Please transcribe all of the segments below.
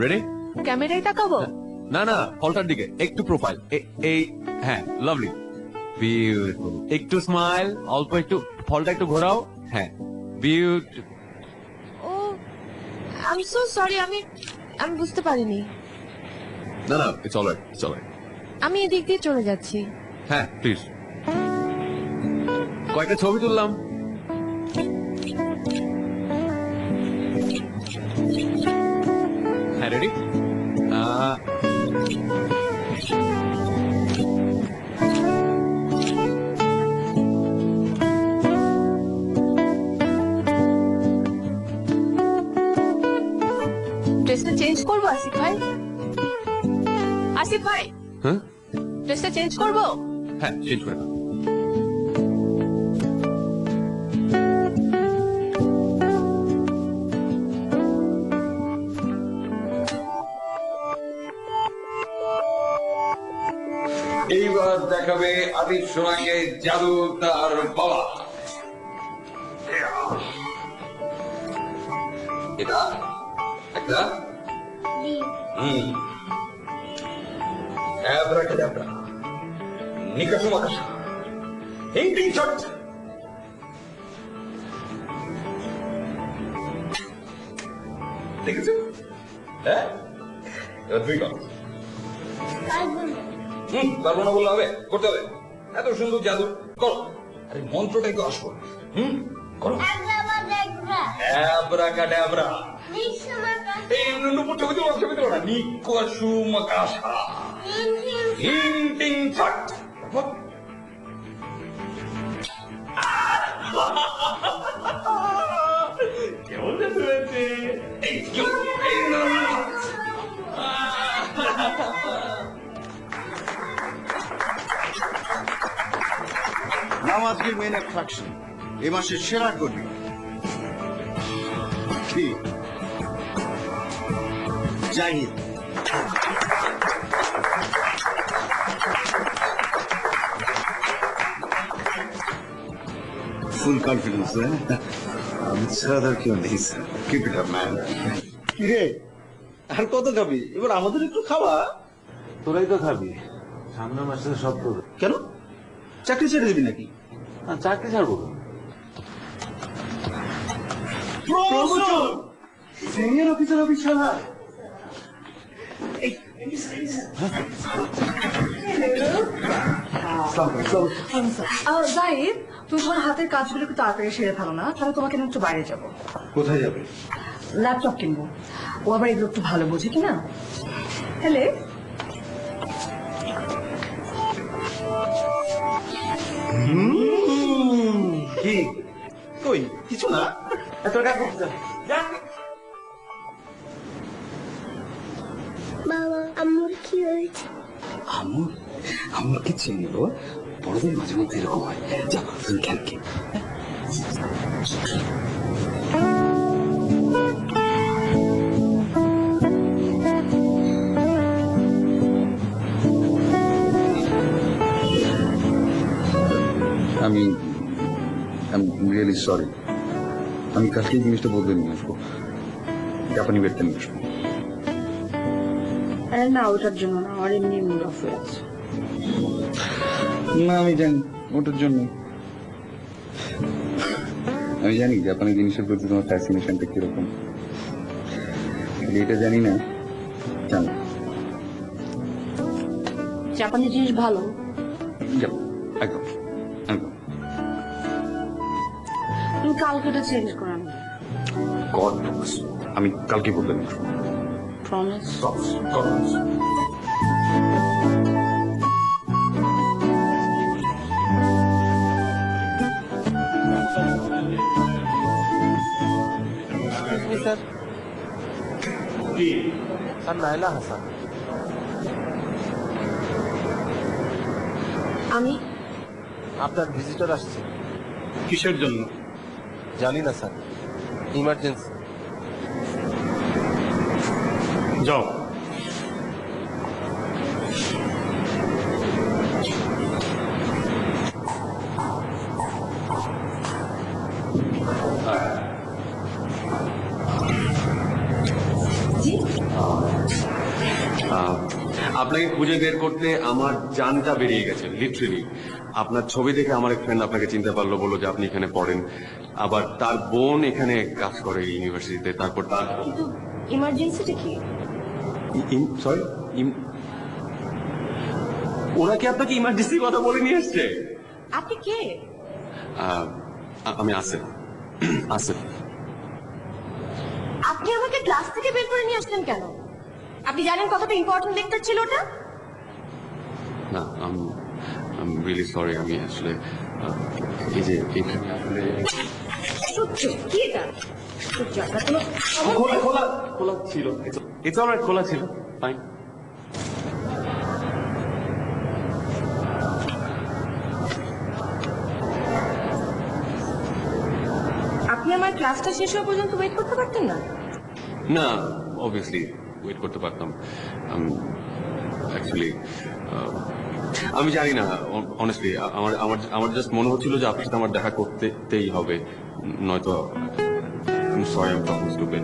Ready? ক্যামেরায় তাকাবো? না না, ফলটার দিকে একটু প্রোফাইল, এই হ্যাঁ, লাভলি, বিউটিফুল। একটু স্মাইল, অল্প একটু, ফলটা একটু ঘোরাও। হ্যাঁ, beautiful. Oh I am so sorry, আমি বুঝতে পারিনি। না না, ইটস অলরাইট, ইটস অলরাইট। আমি এদিক দিয়ে চলে যাচ্ছি। হ্যাঁ প্লিজ। কয়েকটা ছবি তুললাম। হ্যাঁ রেডি? ড্রেসটা চেঞ্জ করবো আসিফ ভাই? আসিফ ভাই, হ্যাঁ ড্রেসটা চেঞ্জ করবো? হ্যাঁ, চেঞ্জ করে দাও। এইবার দেখাবে আদিব সোনাকে জাদু তার বাবা। এটা একটা অ্যাব্রাকাডাব্রা, নিকাশো মাকাশা, হিংটিং শট। দেখেছো? হ্যাঁ, এবার তুই কর। পারবো না বললে হবে, করতে হবে। এত সুন্দর জাদু করো। আরে মন্ত্রটা একটু আসবো। করো। অ্যাব্রাকাডাব্রা। এই ছবি তোলো না। নিকাশো মাকাশা, হিংটিং শট। কেমন জাদু হয়েছে? নাম আজকের মেন অ্যাট্রাকশন, এ মাসের সেরা কর্মী জাহিদ। ফুল কনফিডেন্স, আমি ছাড়া কেউ নেই sir. Keep it up man. রে আর কত খাবি? এবার আমাদের একটু খাওয়া। তোরাই তো খাবি, সামনের মাসে সব তোর। কেন, চাকরি ছেড়ে দিবি নাকি? চাকরি ছাড়বো। সিনিয়র অফিসার অফিস ছাড়া। জাহিদ, তুমি তোমার হাতের কাজগুলো একটু তাড়াতাড়ি সেরে ফেলো না, তাহলে তোমাকে নিয়ে একটু বাইরে যাবো। কোথায় যাবে? ল্যাপটপ কিনবো, ও আবার এগুলো একটু ভালো বোঝে কিনা। হ্যালে কি কই? কিছু না। তোর কাজ করতে যা। বাবা, আম্মুর কি হয়েছে? আমার কি চিনি গো, বড়দের মাঝে মধ্যে এরকম হয়। যাও তুমি খেল কি। আমি রিয়েলি সরি, আমি কালকে জিনিসটা বদলে নিয়ে আসবো, জাপানি বেডটা নিয়ে আসবো। না, ওটার জন্য না, আমার এমনি মুড অফ হয়ে আছে। না আমি জানি ওটার জন্য, আমি জানি জাপানি জিনিসের প্রতি তোমার ফ্যাসিনেশনটা কিরকম, এটা জানি না। জানো জাপানি জিনিস ভালো, একদম একদম। তুমি কালকে এটা চেঞ্জ করে আনো। গড প্রমিস, আমি কালকে বদলে নিয়ে আসবো। প্রমিস? স্যার নাইলা হাসান। আমি আপনার ভিজিটর আসছে। কিসের জন্য জানি না স্যার, ইমার্জেন্সি। যাও। জি আপনাকে খুঁজে বের করতে আমার জানটা বেরিয়ে গেছে লিটারেলি। আপনার ছবি দেখে আমার এক ফ্রেন্ড আপনাকে চিনতে পারলো, বললো যে আপনি এখানে পড়েন, আবার তার বোন এখানে কাজ করে ইউনিভার্সিটিতে। তারপর তার কিন্তু ইমার্জেন্সিটা কি? সরি, ওরা কি আপনাকে ইমার্জেন্সি কথা বলে নিয়ে এসছে? আপনি কে? আমি আসিফ। আসিফ। আপনি আমাকে ক্লাস থেকে বের করে নিয়ে আসলেন কেন? আপনি জানেন কতটা ইম্পর্টেন্ট লেকচার ছিল ওটা? না, আমি রিয়েলি সরি। আমি আসলে এই যে এখানে আসলে সূর্য কি এটা? সূর্য আপনার কোনো খোলা খোলা খোলা ছিল। ইটস অলরাইট, খোলা ছিল, ফাইন। আপনি আমার ক্লাসটা শেষ হওয়া পর্যন্ত ওয়েট করতে পারতেন না? না, অবভিয়াসলি ওয়েট করতে পারতাম। অ্যাকচুয়ালি আমি জানি না, অনেস্টলি আমার আমার আমার জাস্ট মনে হচ্ছিল যে আপনার সাথে আমার দেখা করতেই হবে, নয়তো সরি, আমি টকিং স্টুপিড।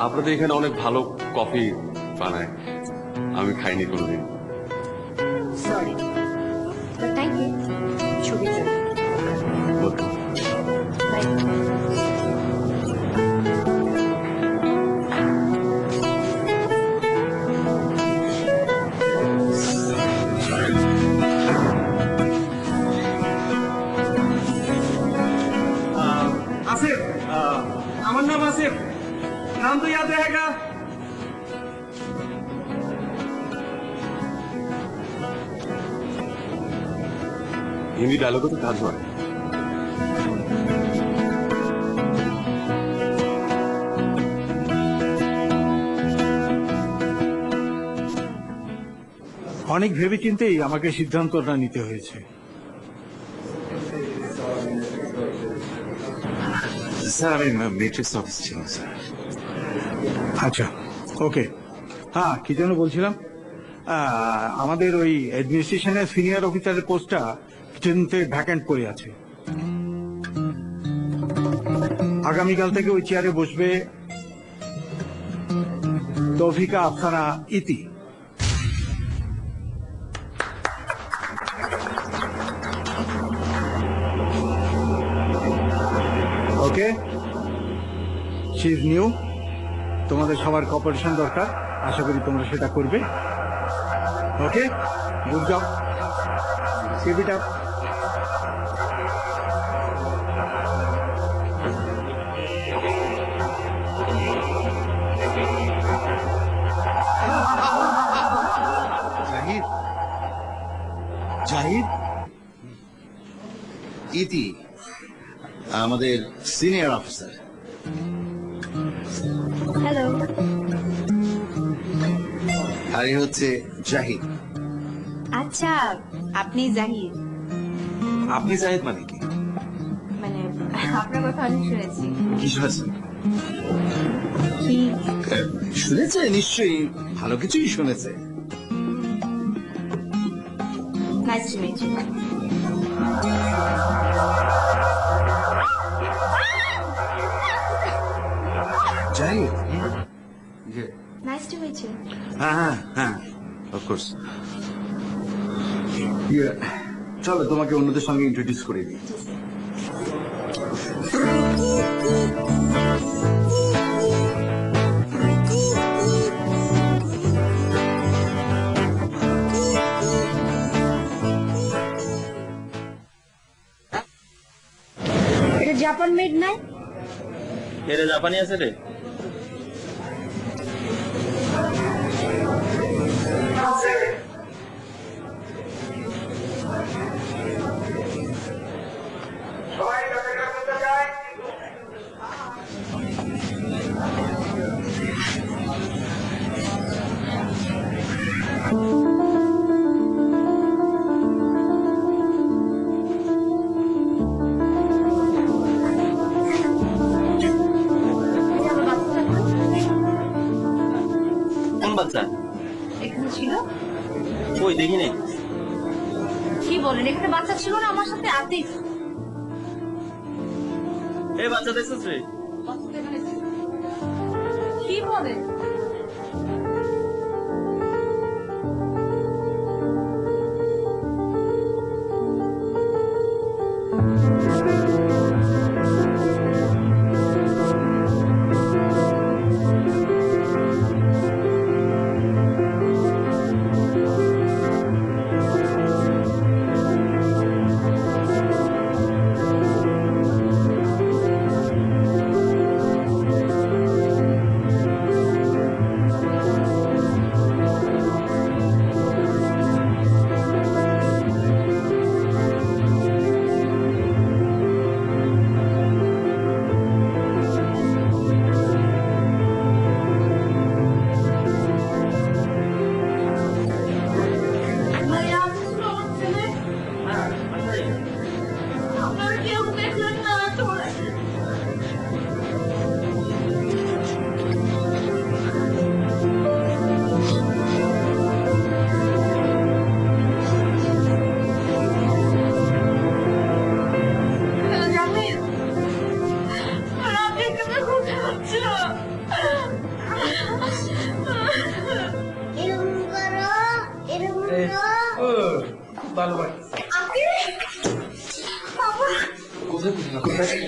আপনাদের এখানে অনেক ভালো কফি বানায়, আমি খাইনি কোনোদিন। Sorry, thank you. ছবির জন্য। आसिफ, আমার নাম आसिफ, नाम तो याद रहेगा। হিন্দি ডায়লগে তো কাজ হয়। অনেক ভেবেচিন্তেই আমাকে সিদ্ধান্তটা নিতে হয়েছে। স্যার আমি মেট্রিক্স অফিস ছিলাম স্যার। আচ্ছা, ওকে। হ্যাঁ, কি যেন বলছিলাম, আমাদের ওই অ্যাডমিনিস্ট্রেশনের সিনিয়র অফিসারের পোস্টটা কিছুদিন থেকে ভ্যাকেন্ট করে আছে। আগামীকাল থেকে ওই চেয়ারে বসবে Toufika Afsana Eti. Okay, she is new. তোমাদের সবার কোঅপারেশন দরকার, আশা করি তোমরা সেটা করবে। Okay, good job, keep it up. Zahid, Zahid, Eti আমাদের সিনিয়র অফিসার। হ্যালো। আর এ হচ্ছে জাহিদ। আচ্ছা, আপনি জাহিদ? আপনি জাহিদ মানে কি? মানে আপনার কথা অনেক শুনেছি। কি শুনেছেন? কি? শুনেছে নিশ্চয়ই, ভালো কিছুই শুনেছে। Nice to meet you. Zahid, nice to meet you. হ্যাঁ হ্যাঁ হ্যাঁ, অফকোর্স। চলো তোমাকে অন্যদের সঙ্গে ইন্ট্রোডিউস করে দিই। এটা জাপান মেড নাই? এটা জাপানি আছে রে। কোন বাচ্চা? এখানে ছিল? ওই দেখি নাই। কি বলেন, এখানে বাচ্চা ছিল না? আমার সাথে আতিফ। এই বাচ্চা দেখছিস রে? বাচ্চা তো এখানে ছিল। কি বলে?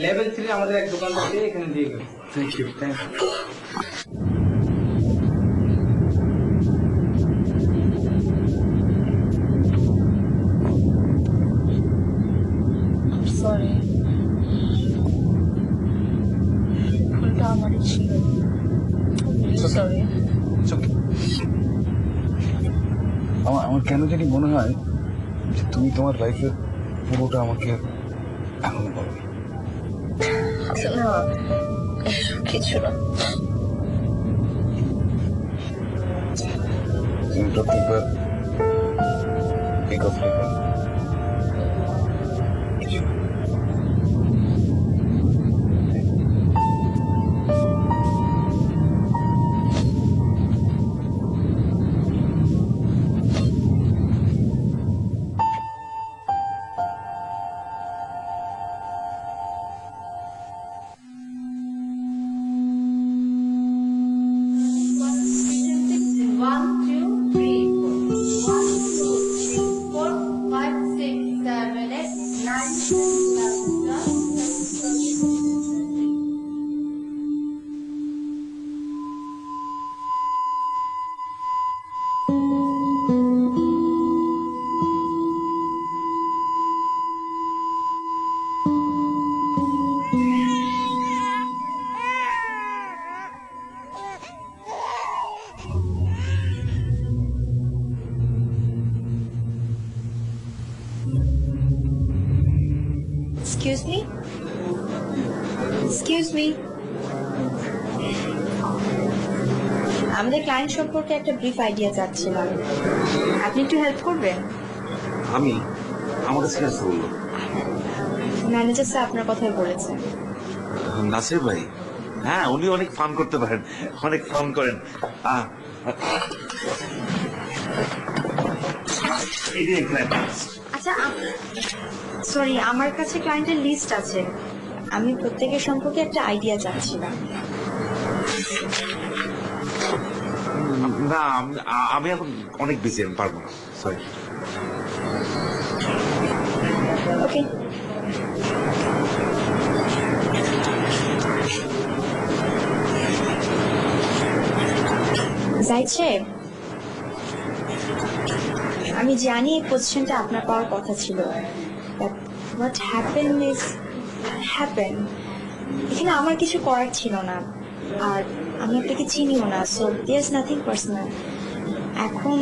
লেভেল 3 আমাদের এক দোকান থেকে এখানে দিয়ে গেল। Thank you. সরি, ভুলটা আমারই ছিল। সরি। আমার কেন জানি মনে হয় যে তুমি তোমার লাইফের পুরোটা আমাকে এখন বলো। না, এসব কিছু না। তুমি প্রত্যেকবার এই কথাটা বলো। Excuse me? Excuse me? আমাদের ক্লায়েন্ট সম্পর্কে একটা ব্রিফ আইডিয়া চাচ্ছিলাম, আপনি একটু হেল্প করবেন? আমি আমাকে সিরিয়াস বললো ম্যানেজার স্যার আপনার কথাই বলেছেন। নাসির ভাই, হ্যাঁ উনি অনেক ফান করতে পারেন, অনেক ফান করেন। আচ্ছা, সরি, আমার কাছে ক্লায়েন্টের লিস্ট আছে, আমি প্রত্যেকের সম্পর্কে একটা আইডিয়া চাচ্ছিলাম। না আমি এখন অনেক বিজি, আমি পারবো না, সরি। ওকে। জাহিদ সাহেব, আমি জানি এই পজিশনটা আপনার পাওয়ার কথা ছিল, but what happen is happen. এখানে আমার কিছু করার ছিল না, আর আমি আপনাকে চিনিও না, সো দেয়ারস নাথিং পার্সোনাল। এখন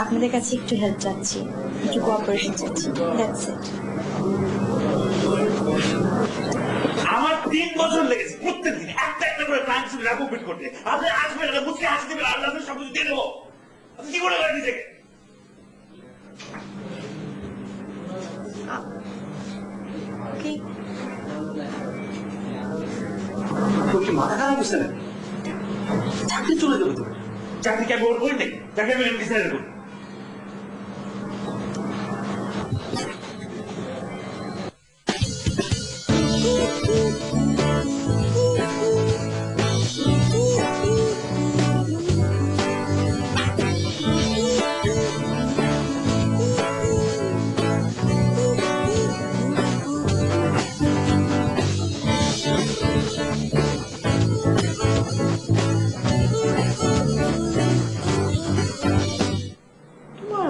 আপনাদের কাছে একটু হেল্প চাচ্ছি, একটু কোঅপারেশন চাচ্ছি, দ্যাটস ইট। আমার 3 বছর লেগেছে প্রত্যেকদিন একটা একটা করে ক্লায়েন্ট সঙ্গে কমপ্লিট করতে। আপনি আসবেন, একটা মুচকে হাসি দেবেন, আর আপনার সব কিছু দিয়ে দেবো। আপনি কি মনে করেন নিজেকে? ওকে। তোর কি মাথা খারাপ হচ্ছে না? চাকরি চলে যাবে তো। চাকরি কি আমি ওর করি নাকি? চাকরি আমি ডিসাইড করি।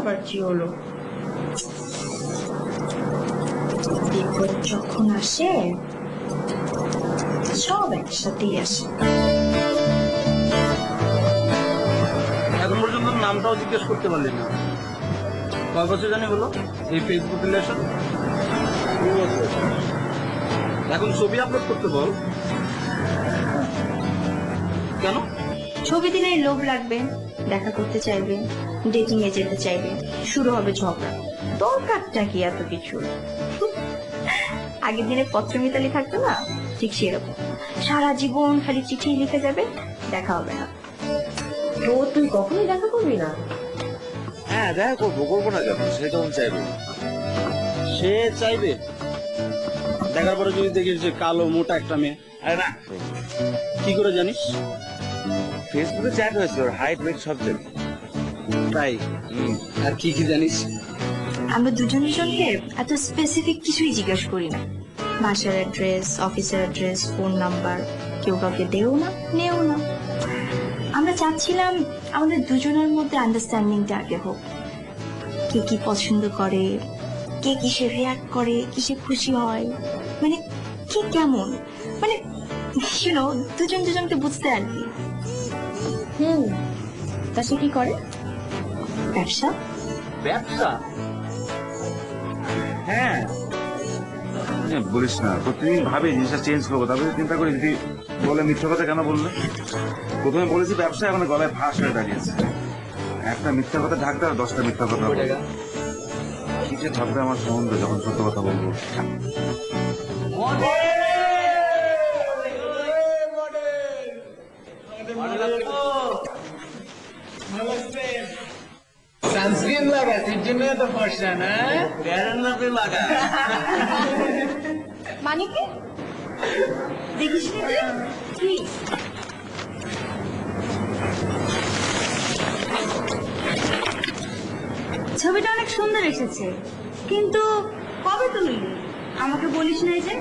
আবার কি হলো? বিপদ যখন আসে সব একসাথেই আসে। এখন পর্যন্ত নামটাও জিজ্ঞেস করতে পারলি না। কয় বছর জানি হলো এই ফেসবুক রিলেশন? 2 বছর। এখন ছবি আপলোড করতে বল। কেন? ছবি দিলে লোভ লাগবে, দেখা করতে চাইবে, ডেটিং এ যেতে চাইবে, শুরু হবে ঝগড়া। দরকারটা কি এত কিছু? আগের দিনে পত্রমিতালি থাকতো না, ঠিক সেরকম সারা জীবন খালি চিঠি লিখে যাবে, দেখা হবে না। তো তুই কখনোই দেখা করবি না? হ্যাঁ দেখা করবো, করবো না কেন? সে তখন চাইবে। সে চাইবে? দেখার পরে যদি দেখিস যে কালো মোটা একটা মেয়ে, আরে না, কি করে জানিস? ফেসবুকে চ্যাট হয়েছে, ওর হাইট ওয়েট সব জানি। তাই? আর কি কি জানিস? আমরা দুজন দুজনকে এত স্পেসিফিক কিছুই জিজ্ঞেস করি না। বাসার অ্যাড্রেস, অফিসের অ্যাড্রেস, ফোন নাম্বার কেউ কাউকে দেও না, নেও না। আমরা চাচ্ছিলাম আমাদের দুজনের মধ্যে আন্ডারস্ট্যান্ডিংটা আগে হোক। কে কি পছন্দ করে, কে কিসে রিয়াক্ট করে, কিসে খুশি হয়, মানে কে কেমন, মানে দুজন দুজনকে বুঝতে আর কি। তা সে কি করে? ব্যবসা। ব্যবসা? হ্যাঁ বলিস না, প্রতিদিন ভাবি জিনিসটা চেঞ্জ করবো, তারপরে চিন্তা করি যদি বলে মিথ্যা কথা কেন বললে। প্রথমে বলেছি ব্যবসা, এখন গলায় ফাঁস হয়ে দাঁড়িয়েছে। একটা মিথ্যা কথা ঢাকতে আর 10টা মিথ্যা কথা বলবো। কি যে ভাববে আমার সম্বন্ধে যখন সত্য কথা বলবো। সানস্ক্রিন লাগা, এর জন্য এত ফর্সা না? লাগা। মানে কি দেখিস কি? ছবিটা অনেক সুন্দর এসেছে, কিন্তু কবে তুললি? আমাকে বলিস না যে।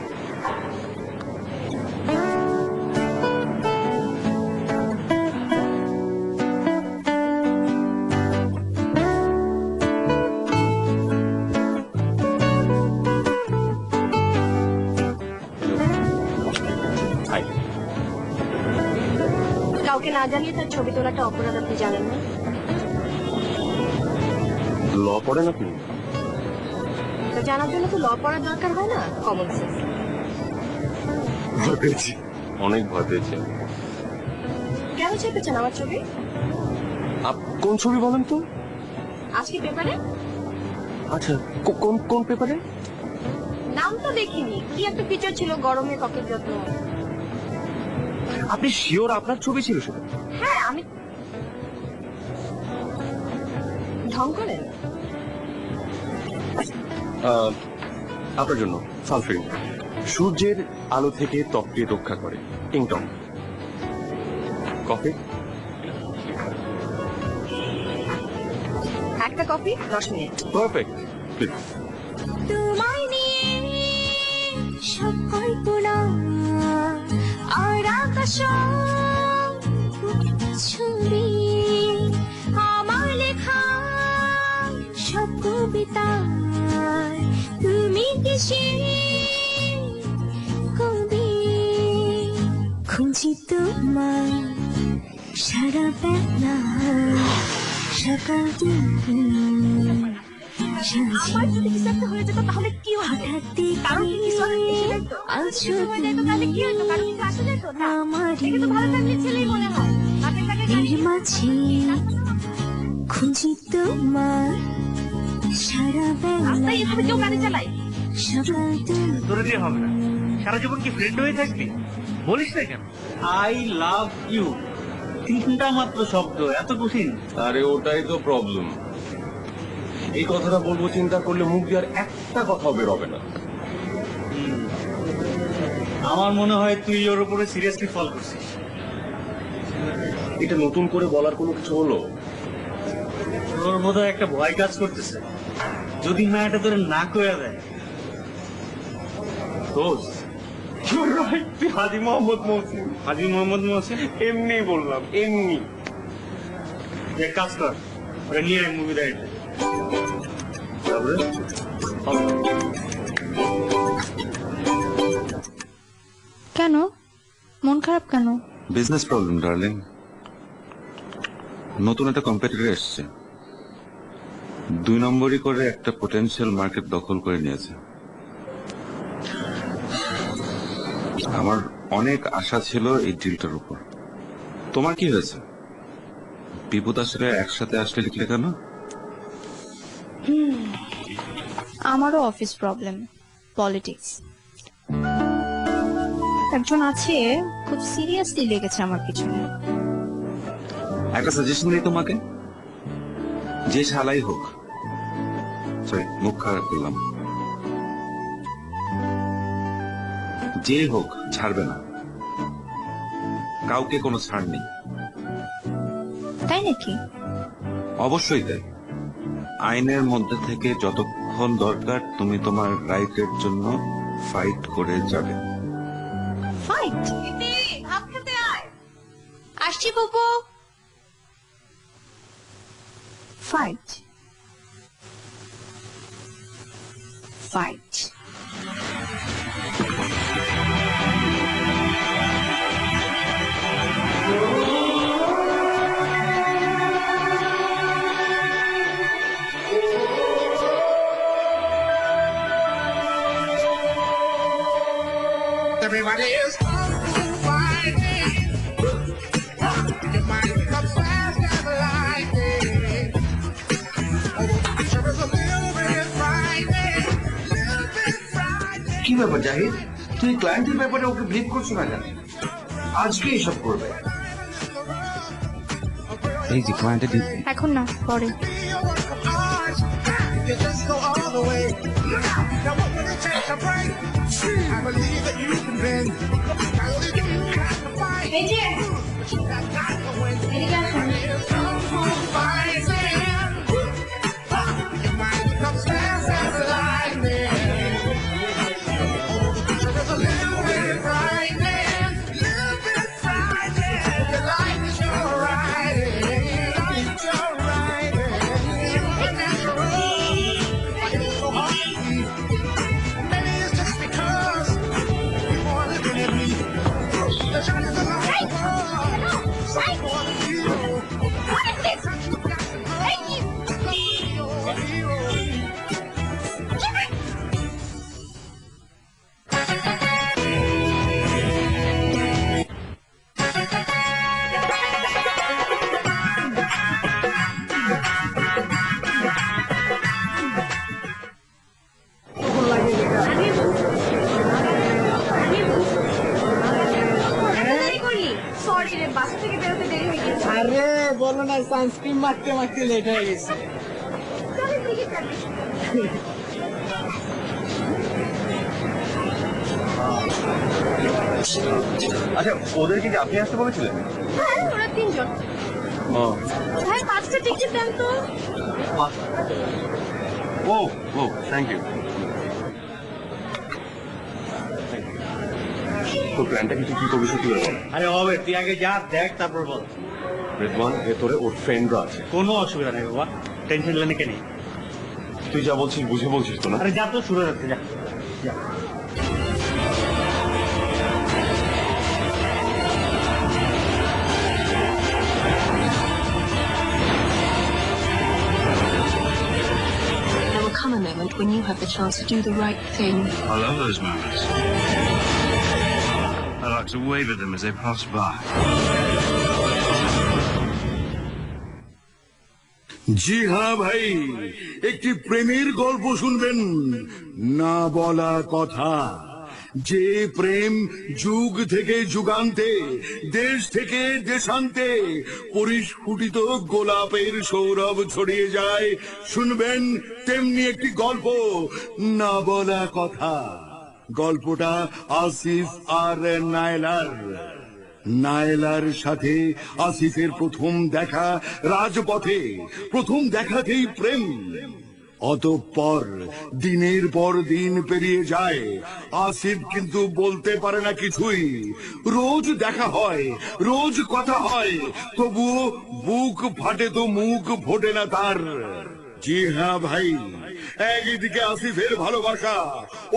কাউকে না জানিয়ে তার ছবি তোলাটা অপরাধ, আপনি জানেন না? ল পড়েন আপনি? তা জানার জন্য তো ল পড়ার দরকার হয় না, কমন সেন্স। ভয় পেয়েছি, অনেক ভয় পেয়েছি। কেন চেপেছেন আমার ছবি? কোন ছবি বলেন তো? আজকে পেপারে। আচ্ছা, কোন কোন পেপারে? নাম তো দেখিনি, কি একটা ফিচার ছিল, গরমে ত্বকের যত্ন। আপনি শিওর আপনার ছবি ছিল সেটা? হ্যাঁ, আমি ঢং করেন। আপনার জন্য সানস্ক্রিন, সূর্যের আলো থেকে ত্বককে রক্ষা করে। কিংটন কফি। একটা কফি 10 মিনিট। পারফেক্ট। প্লিজ। তোমায় নিয়ে সব কল্পনা আর আকাশ ছবি, আমার লেখা সব কবিতা, তুমি কিসে কবি, খুঁজি তোমায় সারা বেলা, সকাল আমার যদি কিছু একটা হয়ে যেত তাহলে কি হতো? কারণ কিছু তাহলে কি হতো? কারণ কিছু আসা যেত না। দেখে তো ভালো ফ্যামিলির ছেলেই মনে হয়। বাপের টাকা খুঁজি তোমার সারা বেলা, রাস্তায় এভাবে কেউ গাড়ি চালায়? তোর দিয়ে হবে না, সারা জীবন কি ফ্রেন্ড হয়ে থাকবি? বলিস না কেন? আই লাভ ইউ, 3টা মাত্র শব্দ, এত কঠিন? আরে ওটাই তো প্রবলেম। এই কথাটা বলবো চিন্তা করলে মুখ দিয়ে আর একটা কথাও বেরোবে না। আমার মনে হয় তুই ওর উপরে সিরিয়াসলি ফল করছিস। এটা নতুন করে বলার কোনো কিছু হলো? তোর বোধহয় একটা ভয় কাজ করতেছে, যদি মায়াটা তোর না কইয়া দেয়। দোস্ত, তুই হাজি মোহাম্মদ মহসিন। হাজি মোহাম্মদ মহসিন? এমনি বললাম, এমনি। এক কাজ কর, ওরা নিয়ে মুভি দেয়। তারপরে কেন মন খারাপ কেন? Business problem darling. নতুন একটা কম্পিটিটর এসছে, 2 নম্বরই করে একটা পটেনশিয়াল মার্কেট দখল করে নিয়েছে। আমার অনেক আশা ছিল এই ডিলটার উপর। তোমার কি হয়েছে? বিপদ আসলে একসাথে আসলে লিখলে কেন? আমারও অফিস প্রবলেম, পলিটিক্স। একজন আছে খুব সিরিয়াসলি লেগেছে আমার পিছনে। একটা সাজেশন দিই তোমাকে, যে শালাই হোক, সরি মুখ খারাপ করলাম, যে হোক ছাড়বে না, কাউকে কোনো ছাড় নেই। তাই নাকি? অবশ্যই তাই। আইনের মধ্যে থেকে যতক্ষণ দরকার তুমি তোমার রাইটের জন্য ফাইট করে যাবে। ফাইট? আসছি বাবু। Fight fight Everybody is fighting. Your mind becomes fast as lightning. Sure is a little bit frightening. Little bit frightening. কি ব্যাপার জাহিদ, তুই ক্লায়েন্টের ব্যাপারে ওকে ব্রিফ করছো না কেন? আজকে এসব করবে? এই যে ক্লায়েন্টের এখন না, পরে। You just go all the way. Now what would it take to break? I believe that you can bend. I believe that you have to fight. But you got to win. It's kung fu fighting. Your mind becomes fast as lightning. There is a little bit frightening, little bit frightening. Your life is your riding, life is your riding. It's natural. So hard to keep. Maybe it's just because people are looking at me. They're trying to look like the world. So for the hero. What is this? You got to know. You're a hero. Sorry রে, বাসা থেকে বেরোতে দেরি হয়ে গেছে। আরে বলো না, সানস্ক্রিন মাখতে মাখতে লেট হয়ে গেছে। আচ্ছা, ওদেরকে কি আপনি আসতে বলেছিলেন? হ্যাঁ, ওরা 3 জন। ভাই 5টা টিকিট দেন তো। ও ও, থ্যাংক ইউ। তো প্ল্যানটা কিছু কি করবি সত্যি বল। আরে হবে, তুই আগে যা দেখ তারপর বল। রেদওয়ান, ভেতরে ওর ফ্রেন্ডরা আছে। কোনো অসুবিধা নেই বাবা, টেনশন লেনে কে নেই। তুই যা বলছিস বুঝে বলছিস তো না? আরে যা, তো শুরু হচ্ছে, যা যা। There will come a moment when you have the chance to do the right thing. I love those moments. I like to wave at them as they pass by. জি হ্যাঁ ভাই, একটি প্রেমের গল্প শুনবেন। না বলা কথা, যে প্রেম যুগ থেকে যুগান্তে, দেশ থেকে দেশান্তে পরিস্ফুটিত গোলাপের সৌরভ ছড়িয়ে যায়। শুনবেন তেমনি একটি গল্প, না বলা কথা। গল্পটা আসিফ আর নায়লার। নায়লার সাথে আসিফের প্রথম দেখা রাজপথে, প্রথম দেখাতেই প্রেম। অতঃপর দিনের পর দিন পেরিয়ে যায়, আসিফ কিন্তু বলতে পারে না কিছুই। রোজ দেখা হয়, রোজ কথা হয়, তবুও বুক ফাটে তো মুখ ফোটে না তার। জি হ্যাঁ ভাই, একদিকে আসিফের ভালোবাসা,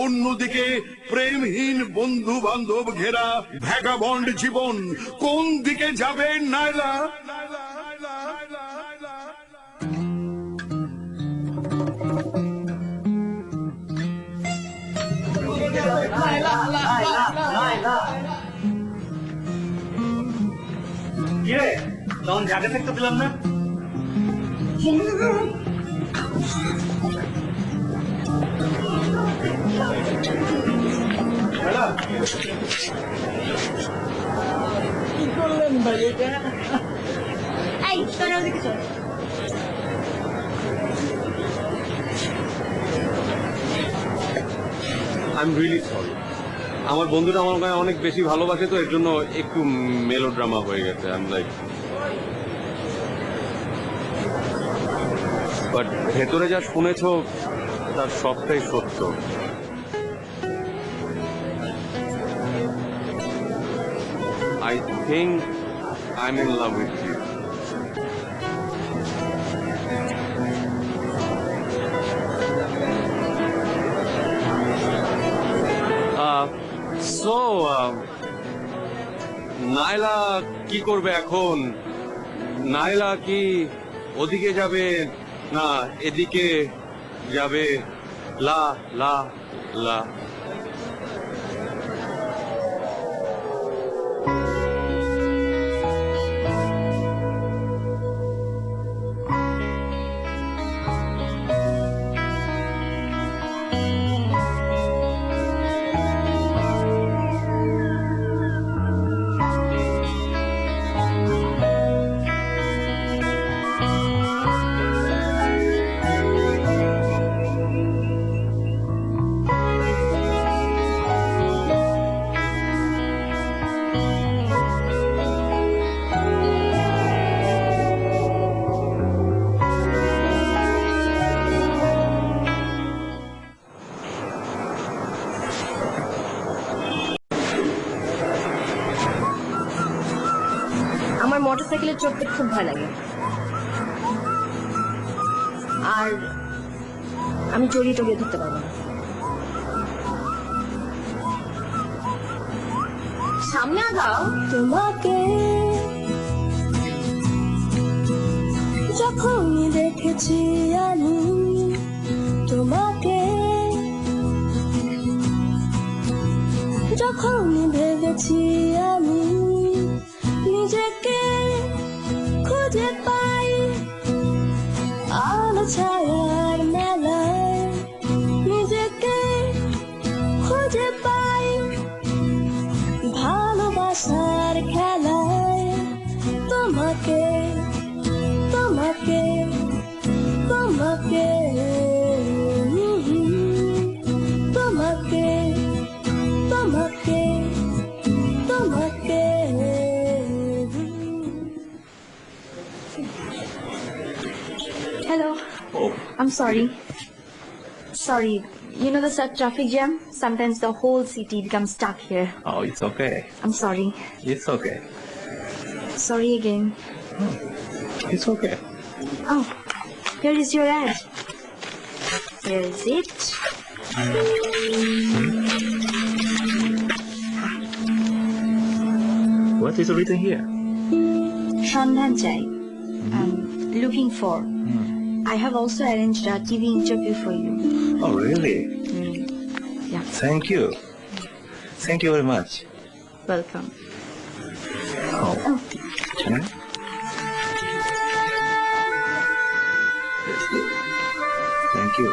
অন্যদিকে প্রেমহীন বন্ধু বান্ধব ঘেরা ভ্যাগাবন্ড জীবন। কোন দিকে যাবে নায়লা? কিরে তখন জাগে থাকতে দিলাম না? কি করলেন ভাই এটা? এই তোরা ওদিকে চল। I am really sorry. আমার বন্ধুটা আমার গায়ে অনেক বেশি ভালোবাসে, তো এর জন্য একটু মেলোড্রামা হয়ে গেছে। আই এম লাইক, বাট ভেতরে যা শুনেছো তার সবটাই সত্য। I think I'm in love with you. So, Naila কি করবে এখন? নায়লা কি ওদিকে যাবে না এদিকে যাবে? লা লা লা। আমার মোটরসাইকেলে চড়তে খুব ভয় লাগে, আর আমি জড়িয়ে টড়িয়ে ধরতে পারবো না। সামনে আগাও। তোমাকে যখনই দেখেছি আমি, তোমাকে যখনই ভেবেছি আমি, নিজেকে খুঁজে পাই আলো ছায়ার মেলায়, নিজেকে খুঁজে পাই ভালোবাসার খেলায়। তোমাকে তোমাকে তোমাকে তোমাকে তোমাকে তোমাকে। Hello. Oh, I'm sorry. Sorry. You know the traffic jam? Sometimes the whole city becomes stuck here. oh, it's okay. I'm sorry. It's okay. Sorry again. It's okay. Oh, here is your ad. Here is it. What is written here? Shandhan Chai. Looking for. I have also arranged a TV interview for you. Oh, really? Yeah. Thank you. Thank you very much. Welcome. Oh. Hmm? Thank you.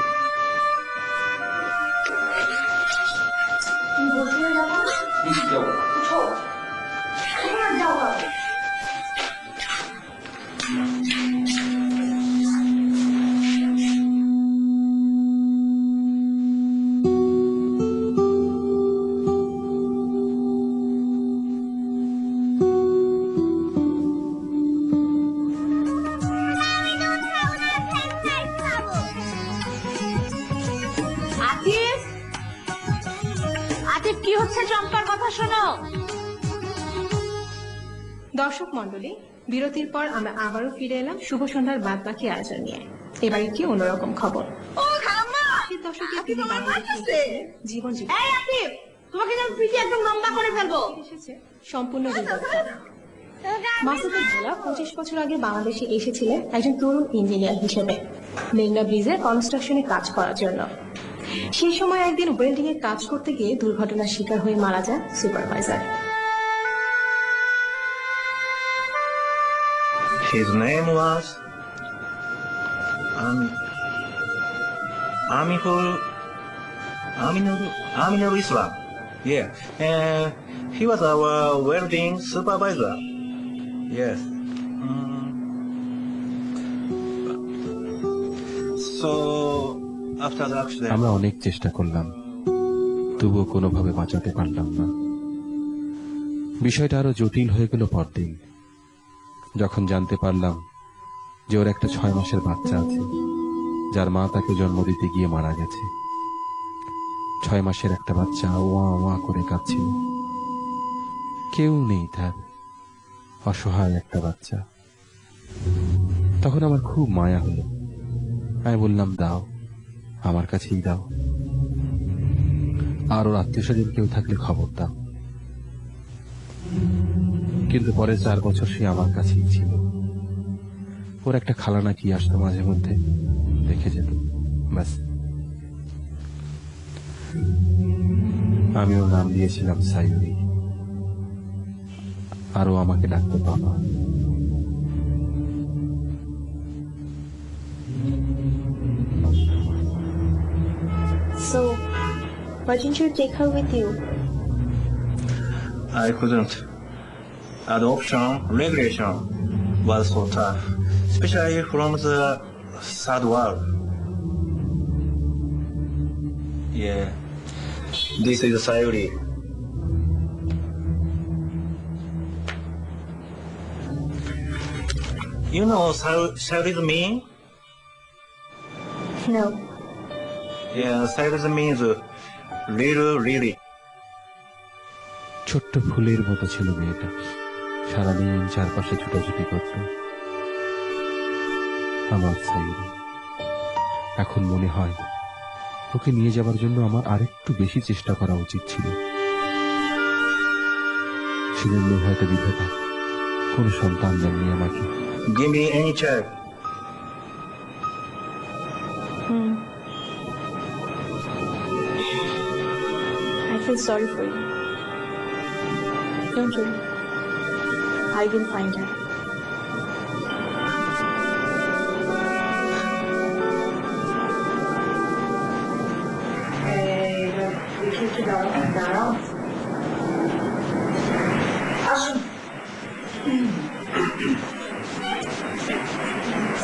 Atif, Atif কি হচ্ছে? চম্পার কথা শোনো। দর্শক মণ্ডলী, বিরতির পর আমরা আবারও ফিরে এলাম শুভ সন্ধ্যার বাদ বাকি আয়োজন নিয়ে। এবার কি অন্যরকম খবর। ও খালাম্মা, আশির দশকে আপনি তিনি তোমার বাংলাদেশে মারতেছে। জীবন জীবন এই আতিফ, তোমাকে না পিঠে একদম লম্বা করে ফেলবো। এসেছে সম্পূর্ণ বিপরীত। মাসুদের ভোলা 25 বছর আগে বাংলাদেশে এসেছিলেন একজন তরুণ ইঞ্জিনিয়ার হিসেবে মেঘনা ব্রিজে কনস্ট্রাকশনে কাজ করার জন্য। সেই সময় একদিন ওয়েল্ডিং এর কাজ করতে গিয়ে দুর্ঘটনার শিকার হয়ে মারা যান supervisor. His name was Aminul Islam. Yeah, and he was our welding supervisor. Yes. So after the accident, আমরা অনেক চেষ্টা করলাম, তবুও কোনোভাবে বাঁচাতে পারলাম না। বিষয়টা আরো জটিল হয়ে গেল পরদিন, যখন জানতে পারলাম যে ওর একটা 6 মাসের বাচ্চা আছে, যার মা তাকে জন্ম দিতে গিয়ে মারা গেছে। 6 মাসের একটা বাচ্চা ওয়া ওয়া করে কাঁদছিল, কেউ নেই তার, অসহায় একটা বাচ্চা। তখন আমার খুব মায়া হলো, আমি বললাম দাও, আমার কাছেই দাও, আর ওর আত্মীয় স্বজন কেউ থাকলে খবর দাও। কিন্তু পরে 4 বছর সে আমার কাছেই ছিল। ওর একটা খালা নাকি আসতো মাঝে মধ্যে, দেখে যেত, ব্যাস। আমি ওর নাম দিয়েছিলাম সাইউরি, আর ও আমাকে ডাকতো বাবা। So, why didn't you take her with you? I couldn't. Adoption regulation was so tough, especially from the third world. Yeah, this is Sayuri. You know Sayuri's mean? No. Yeah, Sayuri's means really. ছোট্ট ফুলের মতো ছিল মেয়েটা, সারাদিন চারপাশে ছুটাছুটি করত। আমার সাইরি। এখন মনে হয় ওকে নিয়ে যাবার জন্য আমার আরেকটু বেশি চেষ্টা করা উচিত ছিল। সেজন্য হয়তো বিধাতা কোনো সন্তান দেননি আমাকে। Give me any check. I feel sorry for you. Don't worry. I will find her.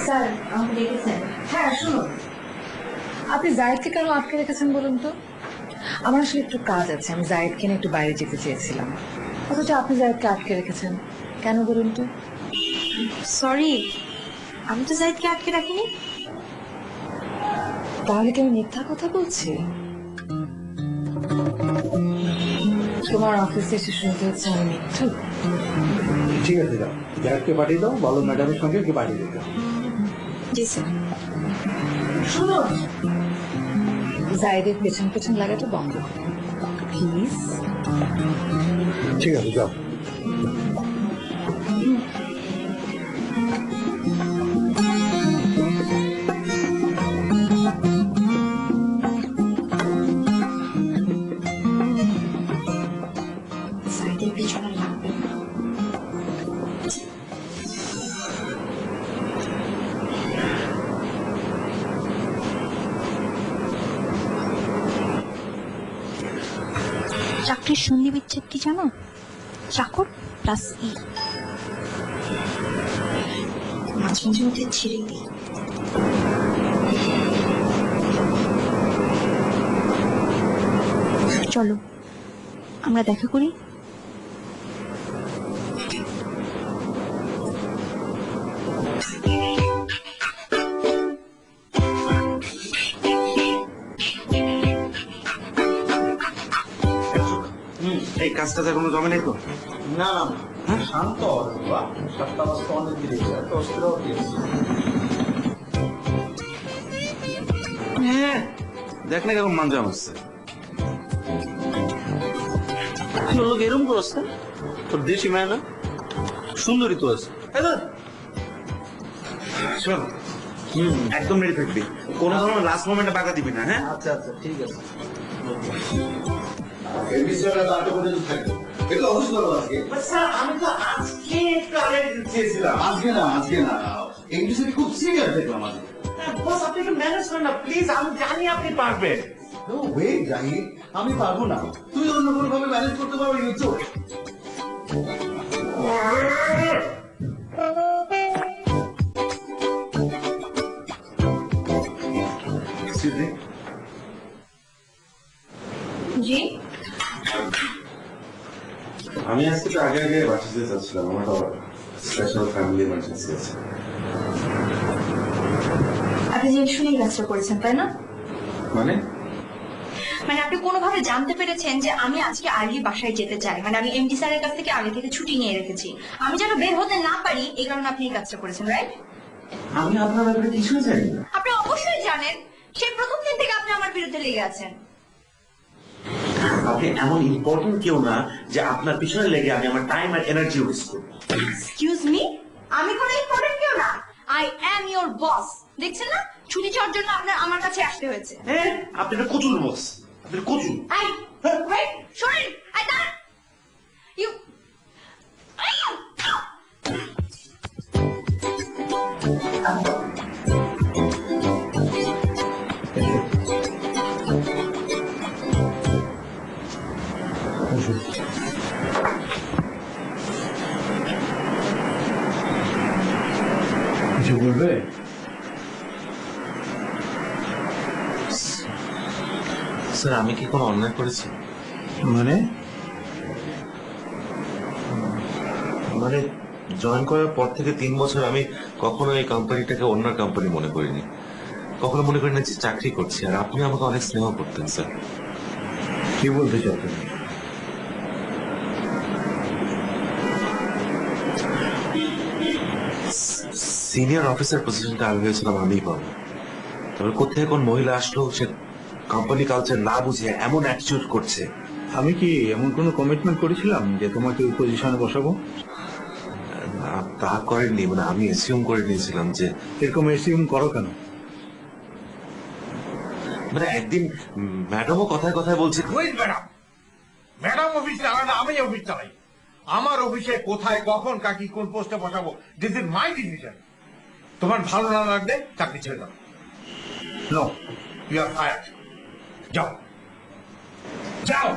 Sir, আমাকে ডেকেছেন? হ্যাঁ, শুনুন, আপনি জায়েদকে কেন আটকে রেখেছেন বলুন তো? আমার আসলে একটু কাজ আছে, আমি জায়েদকে নিয়ে একটু বাইরে যেতে চেয়েছিলাম, অথচ আপনি জায়েদকে আটকে রেখেছেন কেন বলুন তো? সরি, আমি তো জায়েদকে আটকে রাখিনি। তাহলে কি আমি মিথ্যা কথা বলছি? তোমার অফিসে এসে শুনতে হচ্ছে আমি মিথ্যু। ঠিক আছে, যাও, জায়েদকে পাঠিয়ে দাও, বলো ম্যাডামের সঙ্গে ওকে পাঠিয়ে দিতে। জি স্যার। শুনুন, জায়েদের পেছন পেছন লাগাটা বন্ধ প্লিজ। ঠিক আছে, যাও। জায়েদের পেছনে লাগবে না। চাকরির সন্ধি বিচ্ছেদ কি জানো? চাকর প্লাস ই। মাঝে মাঝে মধ্যে ছিঁড়ে দিই। চলো আমরা দেখা করি। এই কাজটা কোনো জমে নেই তো? না না, শান্ত বাবা, 7টা বাজতে অনেক দেরি, এত অস্থির হ্যাঁ দেখ না কেমন মানজাম হচ্ছে। তোর লোক এরকম করছে, তোর দেশি মেয়ে না, সুন্দরী তো আছে। শোন একদম রেডি থাকবি, কোনো ধরনের লাস্ট মোমেন্টে বাধা দিবি না। হ্যাঁ আচ্ছা আচ্ছা ঠিক আছে। স্যার আমি তো আজকে একটু আগে চেয়েছিলাম। আজকে না এমডিসি খুব সিরিয়াস দেখলাম আজকে। বস আপনি একটু ম্যানেজ করেন না প্লিজ, আমি জানি আপনি পারবেন। নো ওয়ে জাহিদ, আমি পারবো না, তুই অন্য কোনো ভাবে ম্যানেজ করতে পারবি ইউজু। জি আমি আজকে তো আগে আগে বাসা যেতে চাচ্ছিলাম, আমার স্পেশাল ফ্যামিলি ইমার্জেন্সি আছে। আপনি জেনে শুনেই কাজটা করেছেন তাই না? মানে মানে আপনি কোনোভাবে জানতে পেরেছেন যে আমি আজকে আর্লি বাসায় যেতে চাই, মানে আমি এমডি স্যারের কাছ থেকে আগে থেকে ছুটি নিয়ে রেখেছি, আমি যেন বের হতে না পারি, এই কারণে আপনি এই কাজটা করেছেন, রাইট? আমি আপনার ব্যাপারে কিছুই জানি না। আপনি অবশ্যই জানেন, সেই প্রথম দিন থেকে আপনি আমার বিরুদ্ধে লেগে আছেন। আপনি এমন ইম্পর্টেন্ট কেউ না যে আপনার পিছনে লেগে আমি আমার টাইম আর এনার্জি ওয়েস্ট করব। এক্সকিউজ মি, আমি কোনো ইম্পর্টেন্ট কেউ না, আই অ্যাম ইওর বস। দেখছেন না, ছুটি চাওয়ার জন্য আপনার আমার কাছে আসতে হয়েছে। হ্যাঁ আপনি একটা কচুর বস, আপনি কচুর। আই ওয়েট, শুনুন, আই দাঁড়ান, ইউ কিছু বলবে? স্যার আমি কি কোনো অন্যায় করেছি? মানে মানে জয়েন করার পর থেকে 3 বছর আমি কখনো এই কোম্পানিটাকে অন্য কোম্পানি মনে করিনি, কখনো মনে করি না যে চাকরি করছি। আর আপনি আমাকে অনেক স্নেহ করতেন স্যার। কি বলতে চাও তুমি? সিনিয়র অফিসার পজিশনটা আমি ভেবেছিলাম আমিই পাবো, তবে কোথায় কোন মহিলা আসলো, সে কোম্পানি কালচার না বুঝে এমন অ্যাটিটিউড করছে। আমি কি এমন কোনো কমিটমেন্ট করেছিলাম যে তোমাকে ওই পজিশনে বসাবো? না, তা করেননি, মানে আমি এসিউম করে নিয়েছিলাম যে। এরকম এসিউম করো কেন? মানে একদিন ম্যাডামও কথায় কথায় বলছে, ম্যাডাম ম্যাডাম অফিস চালায় না, আমি অফিস চালাই। আমার অফিসে কোথায় কখন কাকি কোন পোস্টে বসাবো, দিস ইজ মাই ডিসিশন। তোমার ভালো না লাগলে চাকরি ছেড়ে দাও। No, you are fired. যাও যাও।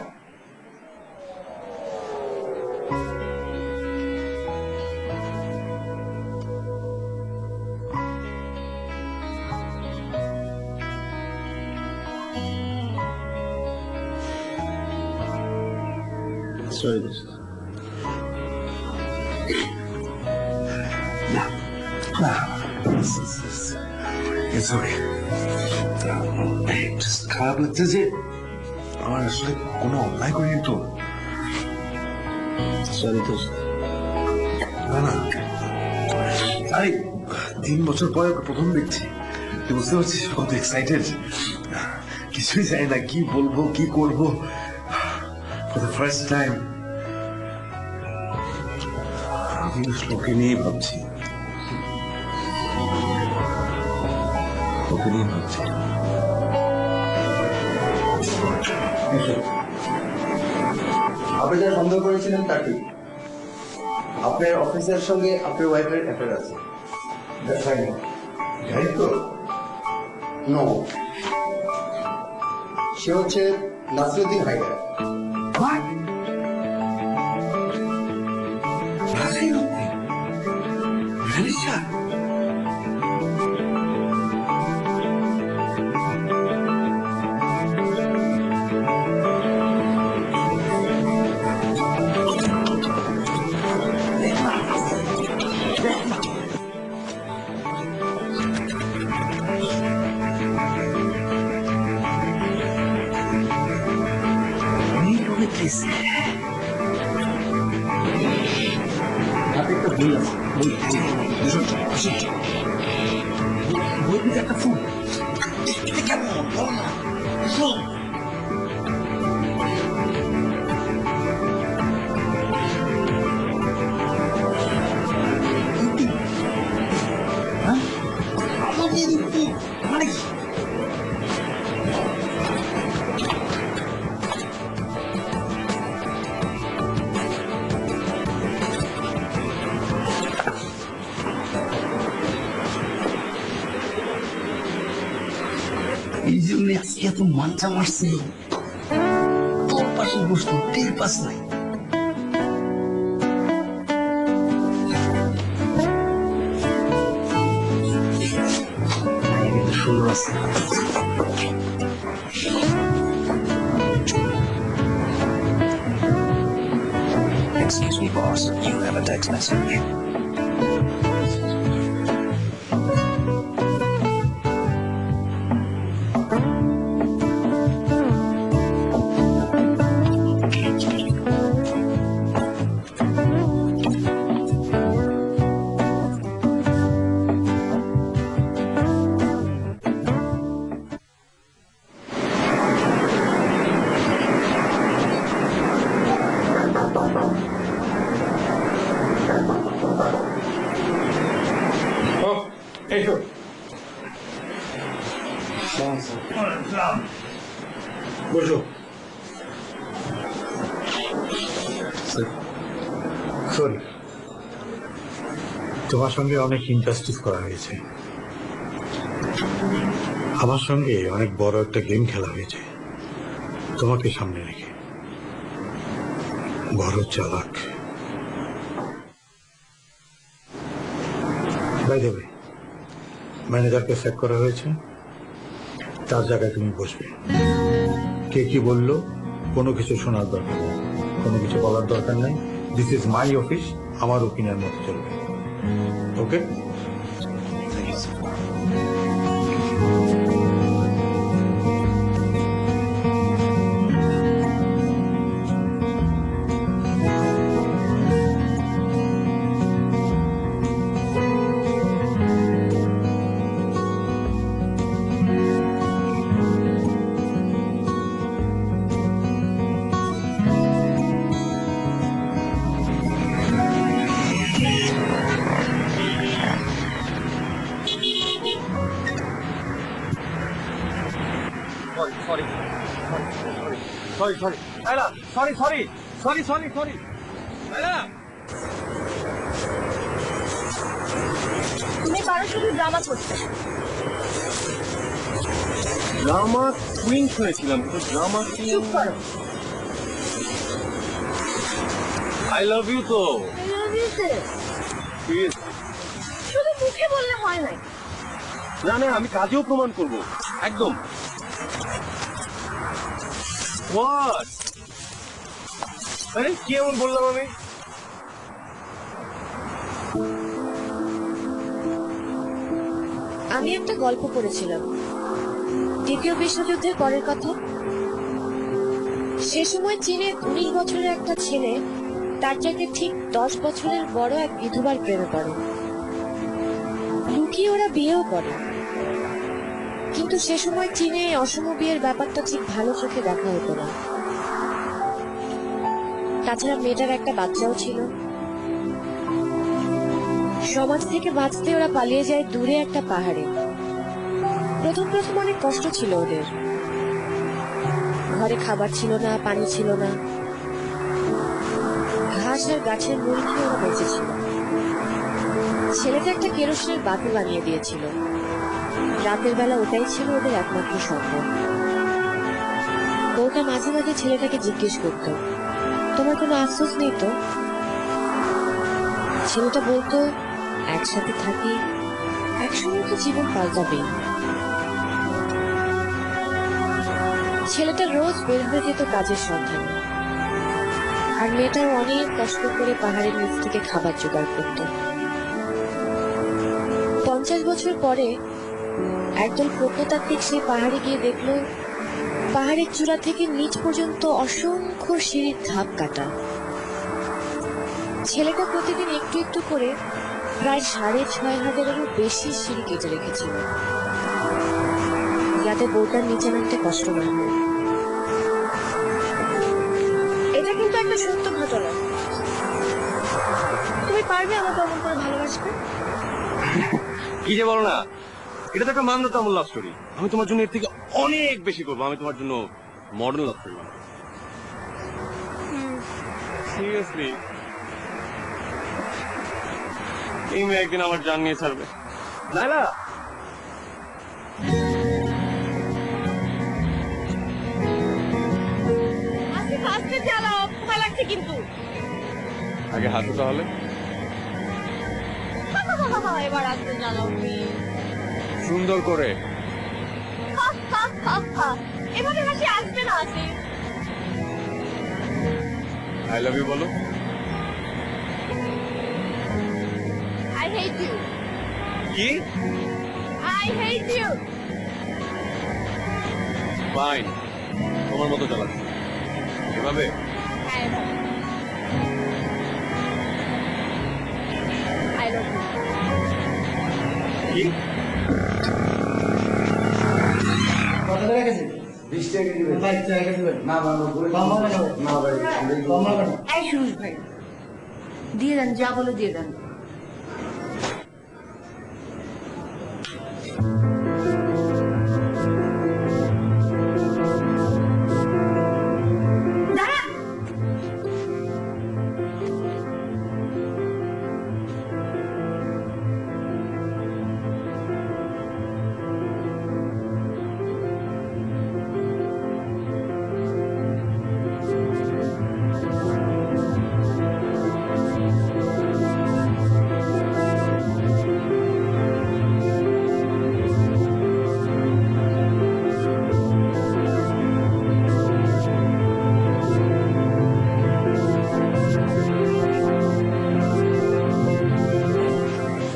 Sorry, this. It's okay. Just খারাপ লাগছে যে আমার আসলে কোনো অন্যায় করিনি তো। Sorry, this. না না, আরে 3 বছর পরে প্রথম দেখছি, তুই বুঝতে পারছিস কত এক্সাইটেড। কিছুই জানি না কি বলবো কি করবো, ফর দ্য ফার্স্ট টাইম। আমি ওকে নিয়ে ভাবছি, ওকে নিয়ে ভাবছি। আপনি যা সন্দেহ করেছিলেন তা ঠিক। আপনার অফিসের সঙ্গে আপনার ওয়াইফের অ্যাফেয়ার আছে। জানি তো? নো, সে হচ্ছে নাসিরুদ্দিন হায়দার। হাতে একটা বই আছে, বই একটা ফুল। চল না, এসো। হ্যাঁ? আমাকে দিচ্ছি, মানে কি? এই জন্য আজকে এত মাঞ্চা মারছিল, তোর পাশে বসতো, টের পাস নাই। সুন্দর আছে। Excuse me, boss. You have a text message. এই তো বসো। সরি, তোমার সঙ্গে অনেক ইন্টাস্টিস করা হয়েছে, আমার সঙ্গে অনেক বড় একটা গেম খেলা হয়েছে তোমাকে সামনে রেখে। বড় চালাক। বাই দ্য ওয়ে, ম্যানেজারকে সেট করা হয়েছে, তার জায়গায় তুমি বসবে। কে কি বললো কোনো কিছু শোনার দরকার নেই, কোনো কিছু বলার দরকার নেই। দিস ইজ মাই অফিস, আমার ওপিনিয়ন মতো চলবে। ওকে? তুমি পারো শুধু ড্রামা করতে। ড্রামা কুইন শুনেছিলাম, কিন্তু ড্রামা চুপ করো। আই লাভ ইউ তো I love you sis। Please. শুধু মুখে বললে হয় না। না না, আমি কাজেও প্রমাণ করব একদম। হোয়াট? আরে কি এমন বললাম আমি? আমি একটা গল্প পড়েছিলাম দ্বিতীয় বিশ্বযুদ্ধের পরের কথা। সে সময় চীনে 19 বছরের একটা ছেলে তার চাইতে ঠিক 10 বছরের বড় এক বিধবার প্রেমে পড়ে। লুকিয়ে ওরা বিয়েও করে, কিন্তু সে সময় চীনে অসম বিয়ের ব্যাপারটা ঠিক ভালো চোখে দেখা হতো না। তাছাড়া মেয়েটার একটা বাচ্চাও ছিল। সমাজ থেকে বাঁচতে ওরা পালিয়ে যায় দূরে একটা পাহাড়ে। প্রথম প্রথম অনেক কষ্ট ছিল ওদের। ঘরে খাবার ছিল না, পানি ছিল না, ঘাস আর গাছের মূল খেয়ে ওরা বেঁচেছিল। ছেলেটা একটা কেরোসিনের বাতি বানিয়ে দিয়েছিল। রাতের বেলা ওটাই ছিল ওদের একমাত্র সম্পদ। বউটা মাঝে মাঝে ছেলেটাকে জিজ্ঞেস করত, তোমার কোনো আফসোস নেই তো? ছেলেটা বলতো, একসাথে থাকি, একসময় তো জীবন পাল্টাবেই। ছেলেটা রোজ বের হয়ে যেত কাজের সন্ধানে, আর মেয়েটাও অনেক কষ্ট করে পাহাড়ের নিচ থেকে খাবার জোগাড় করত। 50 বছর পরে একদল প্রত্নতাত্ত্বিক সেই পাহাড়ে গিয়ে দেখলো পাহাড়ের চূড়া থেকে নিচ পর্যন্ত অসংখ্য সিঁড়ির ধাপ কাটা। ছেলেটা প্রতিদিন একটু একটু করে প্রায় 6500-এরও বেশি সিঁড়ি কেটে রেখেছিল, যা যাতে বউটার নিচে নামতে কষ্ট না হয়। এটা কিন্তু একটা সত্য ঘটনা। তুমি পারবে আমাকে অমন করে ভালোবাসতে? কি যে বলো না, এটা তো একটা মানদাতা আমার লাভ স্টোরি। আমি তোমার জন্য এর থেকে অনেক বেশি করবো। আমি তোমার জন্য মডার্ন লাভ স্টোরি বানাবো। সিরিয়াসলি, এই মেয়ে একদিন আমার জান নিয়ে ছাড়বে। নাইলা, আস্তে চালাও, ভয় লাগছে কিন্তু। আগে হাঁটো তাহলে। এবার আস্তে চালাও প্লিজ। সুন্দর করে। এভাবে হাসি আসবে না আসি। আই লাভ ইউ বলো। I hate you. কি? I hate you. ফাইন, তোমার মতো চালাচ্ছি। এভাবে I love you. কি? কত টাকা গেছে? 20 টাকা দিবেন। 5 টাকা দিবেন। না বাবা বলে না ভাই, এই সুরজ ভাই, দিয়ে দেন, যা বলে দিয়ে দেন।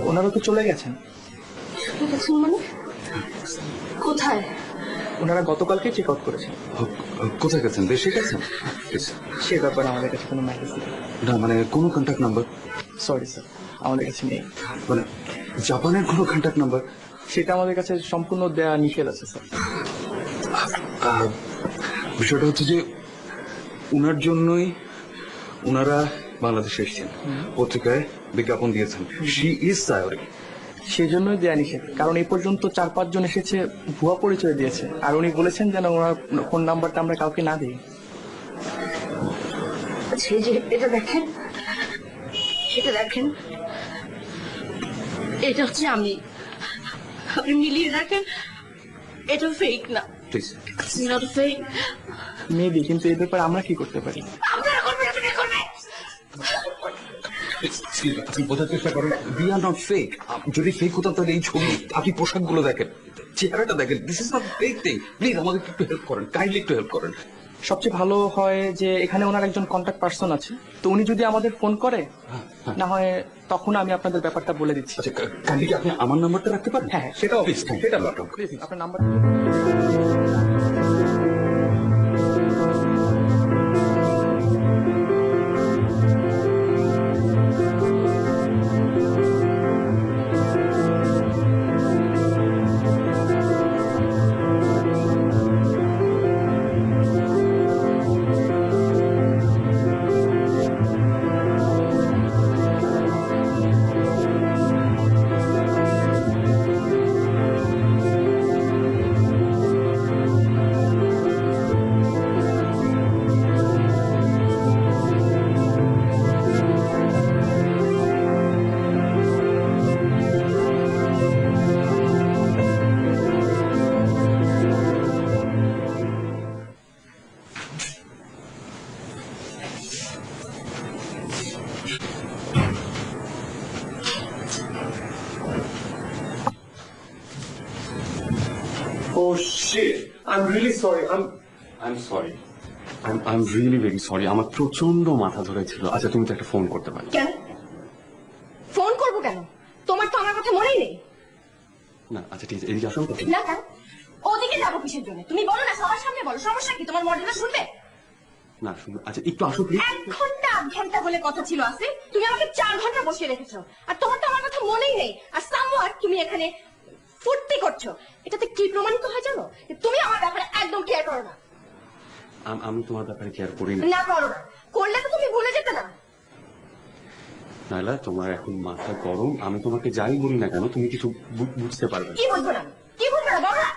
ওনারা তো চলে গেছেন। মানে কোথায়? ওনারা গতকালকে চেক আউট করেছেন। কোথায় গেছেন? দেশে গেছেন? সে ব্যাপারে আমাদের কাছে কোনো মেসেজ নেই। না মানে কোনো কন্ট্যাক্ট নাম্বার? সরি স্যার, আমাদের কাছে নেই। মানে জাপানের কোনো কন্ট্যাক্ট নাম্বার? সেটা আমাদের কাছে সম্পূর্ণ দেয়া নিষেধ আছে স্যার। বিষয়টা হচ্ছে যে উনার জন্যই উনারা বাংলাদেশে এসেছেন, পত্রিকায় বিজ্ঞাপন দিয়েছেন। শি ইজ সায়োরি। সেজন্যই দেয়া নিষেধ, কারণ এই পর্যন্ত 4-5 জন এসেছে, ভুয়া পরিচয় দিয়েছে, আর উনি বলেছেন যেন ওনার ফোন নাম্বারটা আমরা কাউকে না দিই। আচ্ছা, যে এটা দেখেন, এটা দেখেন, এটা হচ্ছে আমি। আপনি মিলিয়ে দেখেন, এটা ফেক না। Please not fake. মেবি, কিন্তু এই ব্যাপারে আমরা কি করতে পারি? আপনি বোঝার চেষ্টা করেন, উই আর নট ফেক। যদি ফেক হতাম তাহলে এই ছবি, আপনি পোশাকগুলো দেখেন, চেহারাটা দেখেন, this is not fake thing. Please আমাদের একটু হেল্প করেন, কাইন্ডলি একটু হেল্প করেন। সবচেয়ে ভালো হয় যে এখানে ওনার একজন কন্ট্যাক্ট পার্সন আছে, তো উনি যদি আমাদের ফোন করে, না হয় তখন আমি আপনাদের ব্যাপারটা বলে দিচ্ছি। আচ্ছা, কাইন্ডলি কি আপনি আমার নাম্বারটা রাখতে পারেন? হ্যাঁ, সেটাও প্লিজ, সেটা প্লিজ আপনার number. Oh shit! I'm really sorry. I'm sorry. I'm really very sorry. আমার প্রচন্ড মাথা ধরেছিল। আচ্ছা, তুমি তো একটা ফোন করতে পারো। কেন ফোন করবো কেন? তোমার তো আমার কথা মনেই নেই। না আচ্ছা ঠিক আছে, এদিকে আসুন তো। না কেন? ওদিকে যাবো কিসের জন্য? তুমি বলো না, সবার সামনে বলো। সমস্যা কি? তোমার মডেলটা শুনবে না শুনুন, আচ্ছা একটু আসো প্লিজ। 1 ঘন্টা 8 ঘন্টা বলে কথা ছিল আছে, তুমি আমাকে 4 ঘন্টা বসিয়ে রেখেছো। আর তোমার তো আমার কথা মনেই নেই। আর সামওয়ার তুমি এখানে ফুর্তি করছো। এটাতে কি প্রমাণিত হয় জানো? যে তুমি আমার ব্যাপারে একদম কেয়ার করো না। আমি তোমার ব্যাপারে কেয়ার করি না। না করো না, করলে তো তুমি ভুলে যেতে না। নাইলা, তোমার এখন মাথা গরম। আমি তোমাকে যাই বলি না কেন তুমি কিছু বুঝতে পারবে না। কি বুঝবো না? কি বুঝবো না বলো না?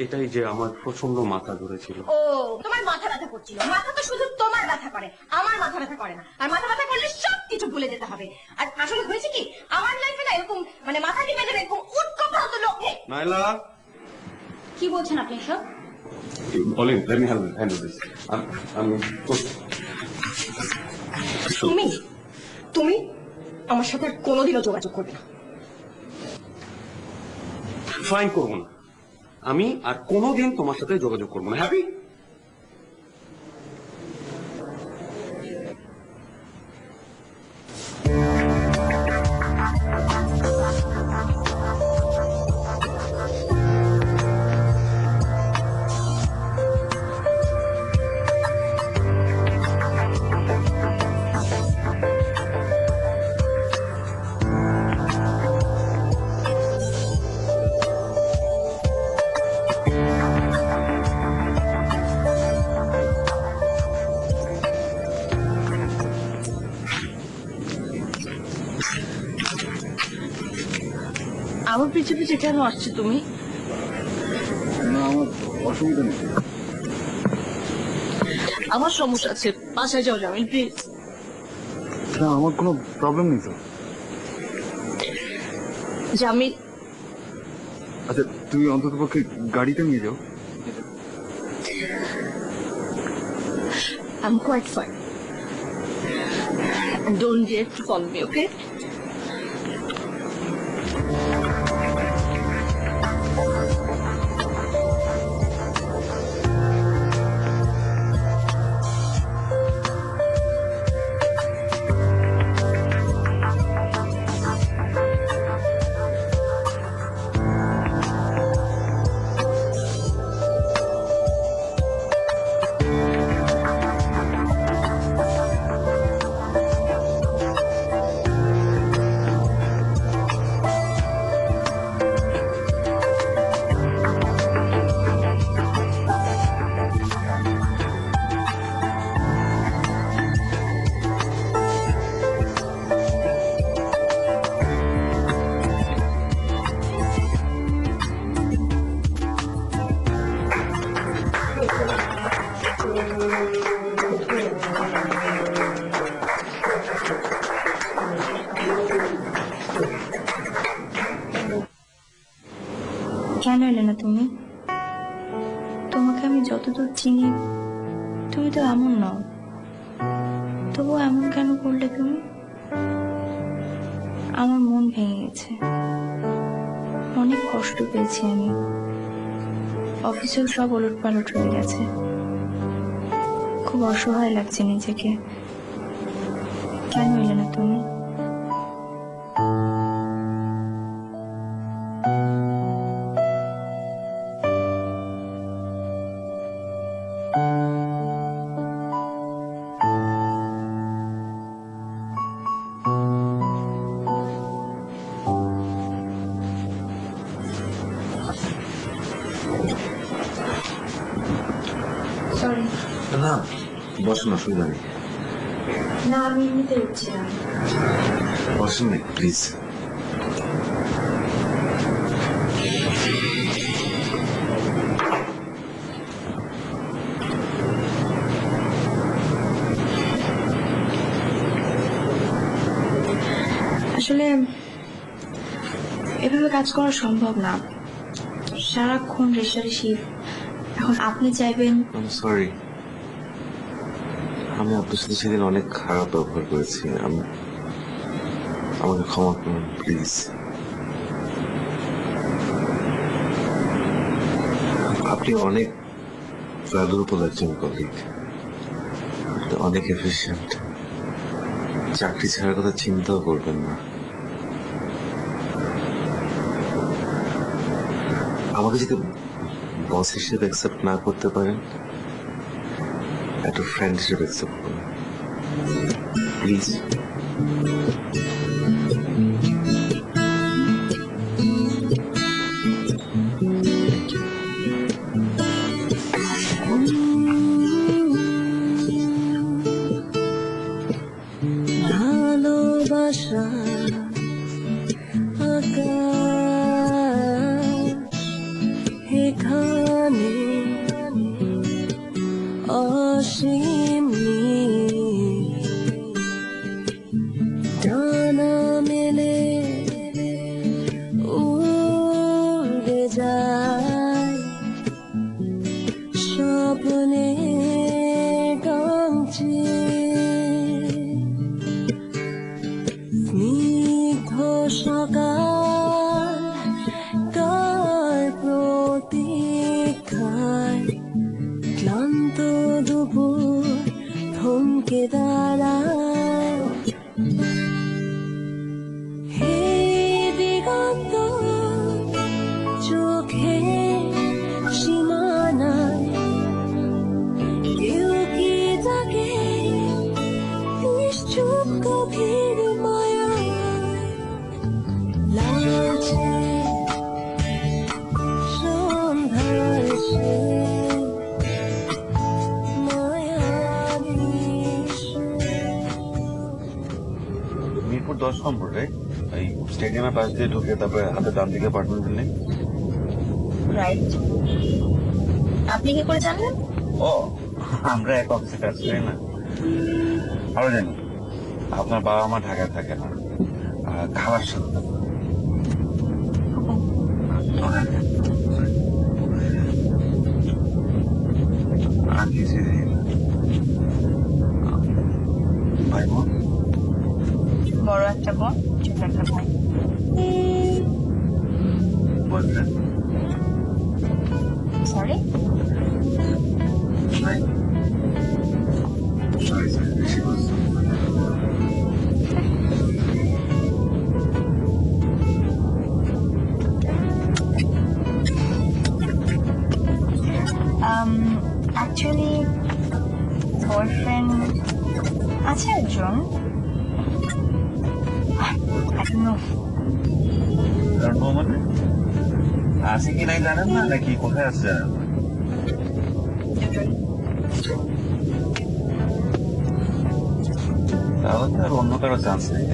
এটাই যে আমার প্রচন্ড মাথা ধরেছিল। ও, তোমার মাথা ব্যথা করছিল। মাথা তো শুধু তোমার ব্যথা করে, আমার মাথা ব্যথা করে না। আর মাথা ব্যথা করলে সব কিছু ভুলে যেতে হবে। আর আসলে হয়েছে কি, আমার লাইফে না এরকম মানে মাথা টিপে যাবে এরকম উৎকট হতো লোক নেই। নাইলা, কি বলছেন আপনি সব? বলেন, let me handle this. আমি তুমি আমার সাথে আর কোনোদিনও যোগাযোগ করবে না। ফাইন, করবো না। আমি আর কোনোদিন তোমার সাথে যোগাযোগ করবো না। হ্যাপি? আমার পিছে পিছে কেন আসছে তুমি? না, আমার অসুবিধা নেই। আমার সমস্যা আছে, বাসায় যাও জামিল প্লিজ। না, আমার কোনো প্রবলেম নেই তো। জামিল, আচ্ছা, তুমি অন্তত পক্ষে গাড়িতে নিয়ে যাও। I'm quite fine. And don't dare to follow me, okay? কেন এলে না তুমি? তোমাকে আমি যতদূর চিনি তুমি তো এমন নও, তবু এমন কেন করলে তুমি? আমার মন ভেঙে গেছে, অনেক কষ্ট পেয়েছি আমি। অফিসেও সব ওলট পালট হয়ে গেছে, খুব অসহায় লাগছে নিজেকে। কেন এলে না তুমি? সরি। না, বসুন, অসুবিধা নেই। না, আমি এমনিতে উঠছিলাম। বসুন না প্লিজ। আসলে এভাবে কাজ করা সম্ভব না, সারাক্ষণ রেষারেষি। এখন আপনি চাইবেন। সরি, আমি আপনার সাথে সেদিন অনেক খারাপ ব্যবহার করেছি। আমাকে ক্ষমা করুন প্লিজ। আপনি অনেক ভ্যালুয়েবল একজন কলিগ, অনেক এফিশিয়েন্ট। চাকরি ছাড়ার কথা চিন্তাও করবেন না। আমাকে যদি বস হিসেবে অ্যাকসেপ্ট না করতে পারেন, একটা ফ্রেন্ড হিসেবে অ্যাকসেপ্ট করুন প্লিজ। শিমলি ডানা মেলে উড়ে যায় স্বপ্নে গামছে স্নিগ্ধ সকাল কার প্রতীক্ষায় ক্লান্ত দুপুর থমকে দাঁড়ায় হে দিগন্ত চোখে সীমানায় কেউ কি তাকে নিশ্চুপ গভীর মায়ায় লাগছে সন্ধ্যার শেষ মিরপুর 10 নম্বর রাইট? এই স্টেডিয়ামের পাশ দিয়ে ঢুকে তারপরে হাতে ডান দিকে অ্যাপার্টমেন্ট বিল্ডিং। রাইট। আপনি কি করে জানলেন? ও আমরা এক অফিসে কাজ করি না। আরো জানি আপনার বাবা মা ঢাকায় থাকে না, খাবার সাথে থাকে। আর কিছু ভাই বোন? বড় একটা বোন, ছোট একটা ভাই। বয়ফ্রেন্ড? সরি? সরি স্যার, বেশি বলছি। অ্যাকচুয়ালি বয়ফ্রেন্ড আছে একজন। মানে আছে কি নাই জানেন না, নাকি কোথায় আছে জানেন? তাহলে তো আর অন্য কারো চান্স নেই।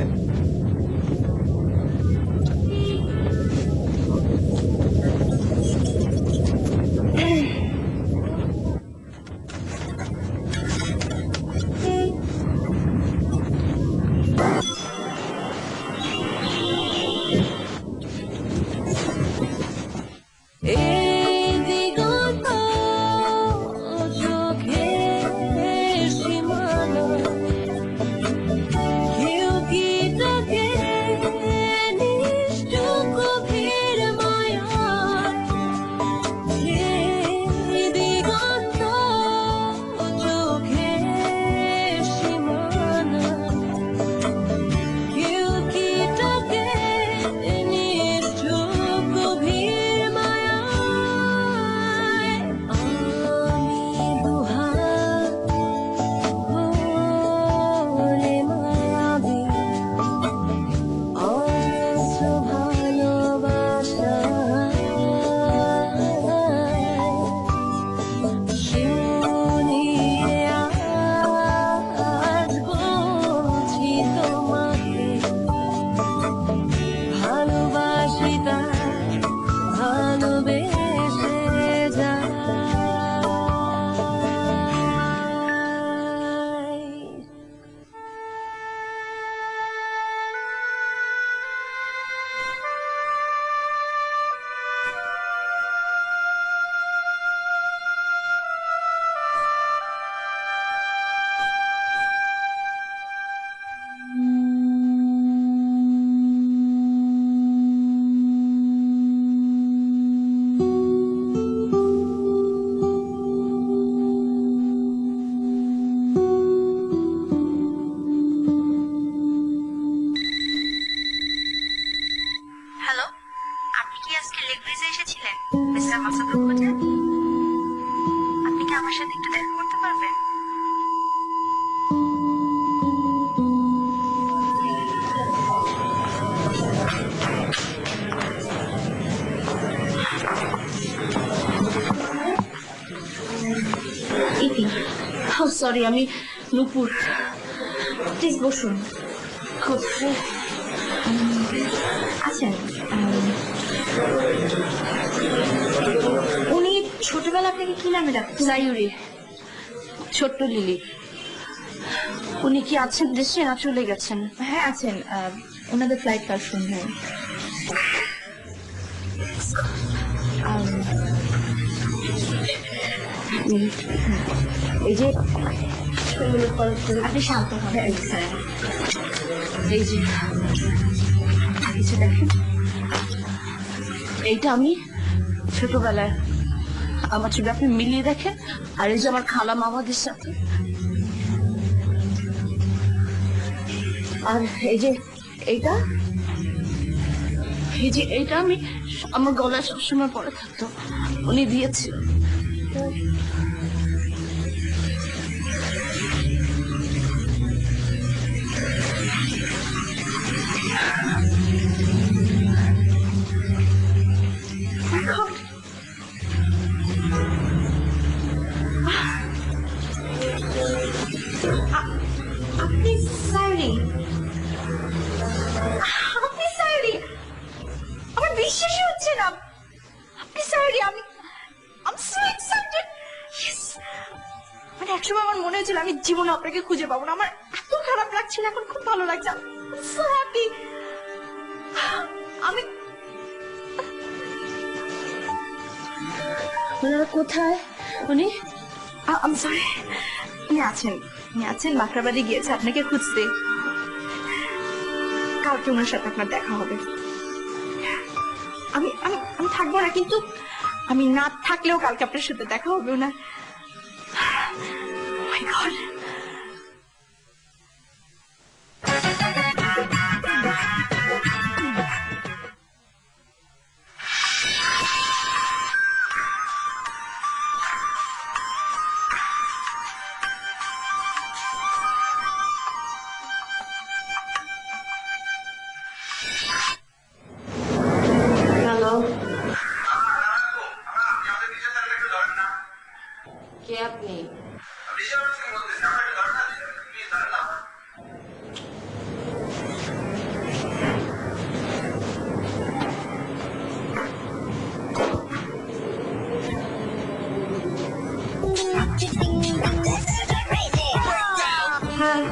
সরি, আমি নূপুর। প্লিজ বসুন। আচ্ছা, উনি ছোটবেলা আপনাকে কি নামে ডাকতেন? সায়ুরি। ছোট্ট লিলি, উনি কি আছেন দেশে না চলে গেছেন? হ্যাঁ আছেন, ওনাদের ফ্লাইট কাল সন্ধ্যায়। এই যে আপনি শান্ত হন। এই যে কিছু দেখেন, এইটা আমি ছোটবেলায় আমার ছবি আপনি মিলিয়ে দেখেন, আর এই যে আমার খালা মামাদের সাথে, আর এই যে এইটা, এই যে এইটা আমি আমার গলায় সবসময় পরে থাকতো, উনি দিয়েছিল। আপনি সাইরি, আপনি সাইরি, আমার বিশ্বাসই হচ্ছে না। আপনি সাইরি, আমি সো এক্সাইটেড। মানে একসময় আমার মনে হয়েছিল আমি জীবনে আপনাকে খুঁজে পাবো না, আমার এত খারাপ লাগছিল, এখন খুব ভালো লাগছে। So happy. আমি ওনারা কোথায়? উনি আমি সরি, উনি আছেন বাকরাবাদে গিয়েছে আপনাকে খুঁজতে। কালকে ওনার সাথে আপনার দেখা হবে। আমি আমি আমি থাকবো না, কিন্তু আমি না থাকলেও কালকে আপনার সাথে দেখা হবে ওনার। Oh my God. হ্যালো, কে আপনি? হ্যাঁ,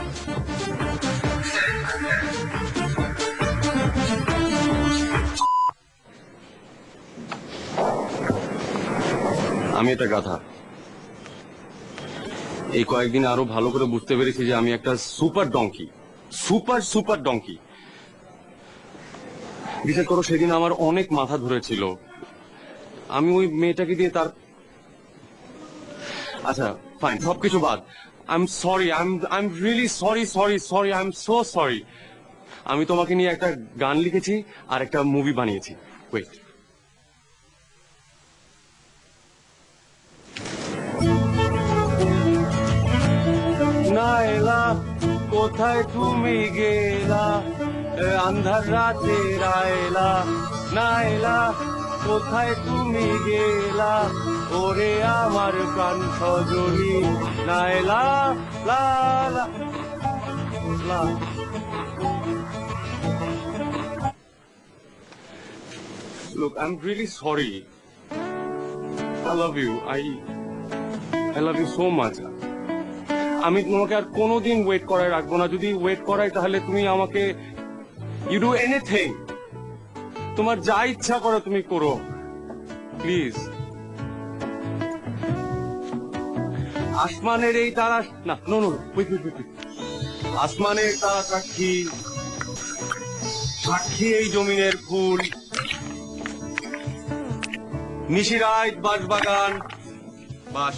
আমি একটা গাধা। এই কয়েকদিন আরো ভালো করে বুঝতে পেরেছি যে আমি একটা সুপার ডঙ্কি, সুপার ডঙ্কি। বিশ্বাস করো, সেদিন আমার অনেক মাথা ধরেছিল। আমি ওই মেয়েটাকে দিয়ে তার, আচ্ছা ফাইন, সবকিছু বাদ। I am sorry, I am really sorry, I am so sorry. আমি তোমাকে নিয়ে একটা গান লিখেছি আর একটা মুভি বানিয়েছি। ওয়েট, নাইলা কোথায় তুমি গেলা, আন্ধার রাতে রায়লা, নাইলা কোথায় তুমি গেলা, ওরে আমার প্রাণ সজনী, নাইলা লা লা লা। Look, I'm really sorry. I love you. I love you so much. আমি তোমাকে আর কোনোদিন ওয়েট করায় রাখবো না। যদি ওয়েট করাই তাহলে তুমি আমাকে, ইউ ডু এনিথিং, তোমার যা ইচ্ছা করো তুমি করো, প্লিজ। আসমানের এই তারা, না নো নো, আসমানের তারা সাক্ষী, সাক্ষী এই জমিনের ফুল, নিশিরাত বাঁশবাগান, বাস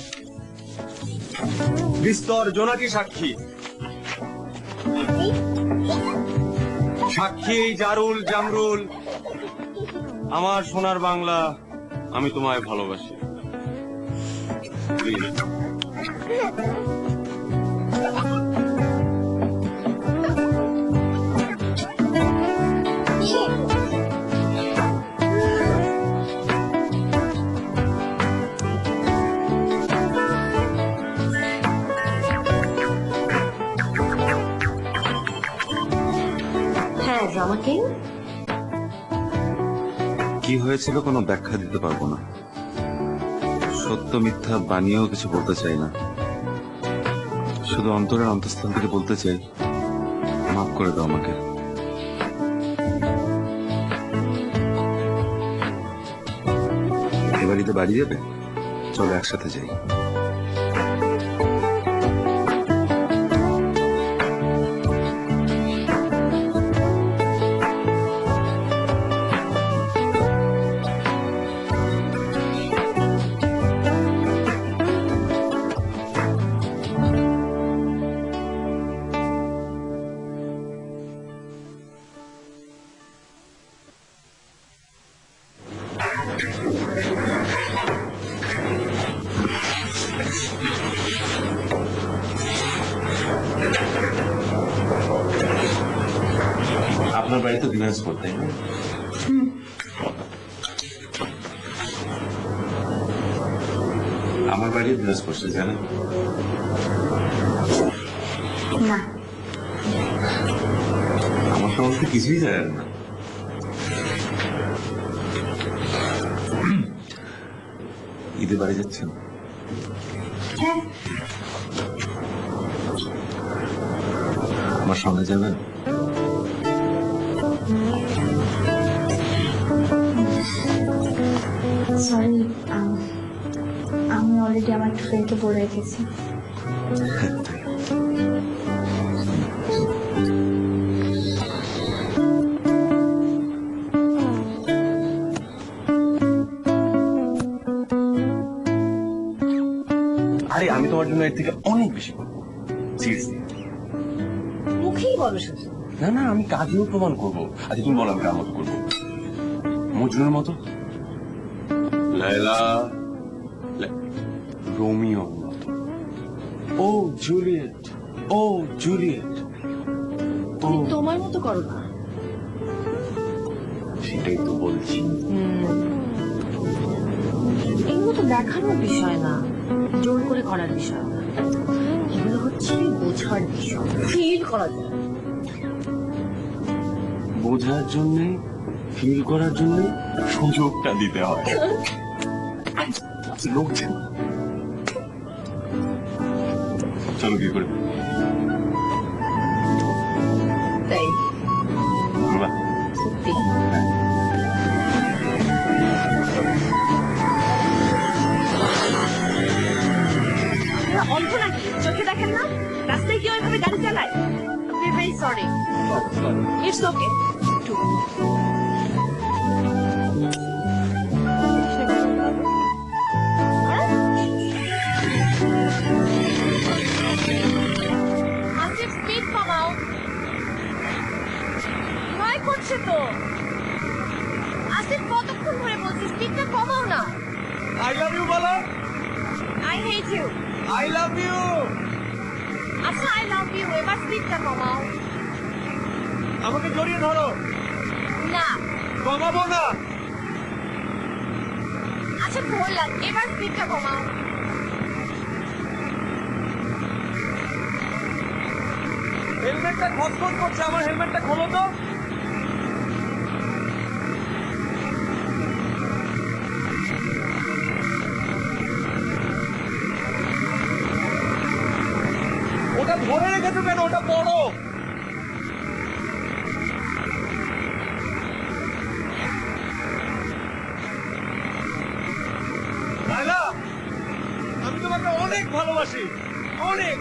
বিস্তর জোনাকি সাক্ষী, সাক্ষী জারুল জামরুল, আমার সোনার বাংলা, আমি তোমায় ভালোবাসি। প্লিজ। হ্যাঁ, ড্রামা কিং। কি হয়েছিল কোনো ব্যাখ্যা দিতে পারবো না, সত্য মিথ্যা বানিয়েও কিছু বলতে চাই না। শুধু অন্তরের অন্তঃস্থল থেকে বলতে চাই, মাফ করে দাও আমাকে। এ বাড়িতে বাড়ি যাবে, চলো একসাথে যাই। আপনার বাড়িতে দিনাজপুর, তাই না? আমার বাড়ি দিনাজপুর, সে জানেন? না, আমার সম্বন্ধে কিছুই জানেন না। ঈদে বাড়ি যাচ্ছেন? হ্যাঁ। আমার সঙ্গে যাবেন? সরি, আমি অলরেডি আমার ফ্রেন্ডকে বলে রেখেছি। আরে আমি তোমার জন্য এর থেকে অনেক বেশি করবো, সিরিয়াসলি। মুখেই বলো শুধু। না না, আমি কাজেও প্রমাণ করবো। আচ্ছা তুমি বলো আমি কার মতো করবো? মজনুর মতো? লায়লা, রোমিওর মতো। ও জুলিয়েট, ও জুলিয়েট। তুমি তোমার মতো করো না। সেটাই তো বলছি। এগুলো তো দেখানোর বিষয় না, জোর করে করার বিষয় না। এগুলো হচ্ছে বোঝার বিষয়, ফিল করার জন্য। বোঝার জন্য, ফিল করার জন্য সুযোগটা দিতে হয়। লোক চলো বিয়ে করে তাই বাহ। সত্যি অল্প নাকি? চোখে দেখেন না রাস্তায় কেউ এভাবে গাড়ি চালায়? Very sorry, it's okay. Asif speed কমাও, ভয় করছে তো। আসিফ কতক্ষণ ধরে বলছি স্পিডটা কমাও না। আই লাভ ইউ বলো। I hate you. I love you. আচ্ছা আই লাভ ইউ, এবার স্পিডটা কমাও। আমাকে জড়িয়ে ধরো। না কমাবো না। আচ্ছা বললাম, এবার স্পিডটা কমাও। হেলমেটটা খসখস করছে, আমার হেলমেটটা খোলো তো। ওটা ধরে রেখেছো কেন? ওটা পড়ো। লায়লা, আমি তোমাকে অনেক ভালোবাসি, অনেক।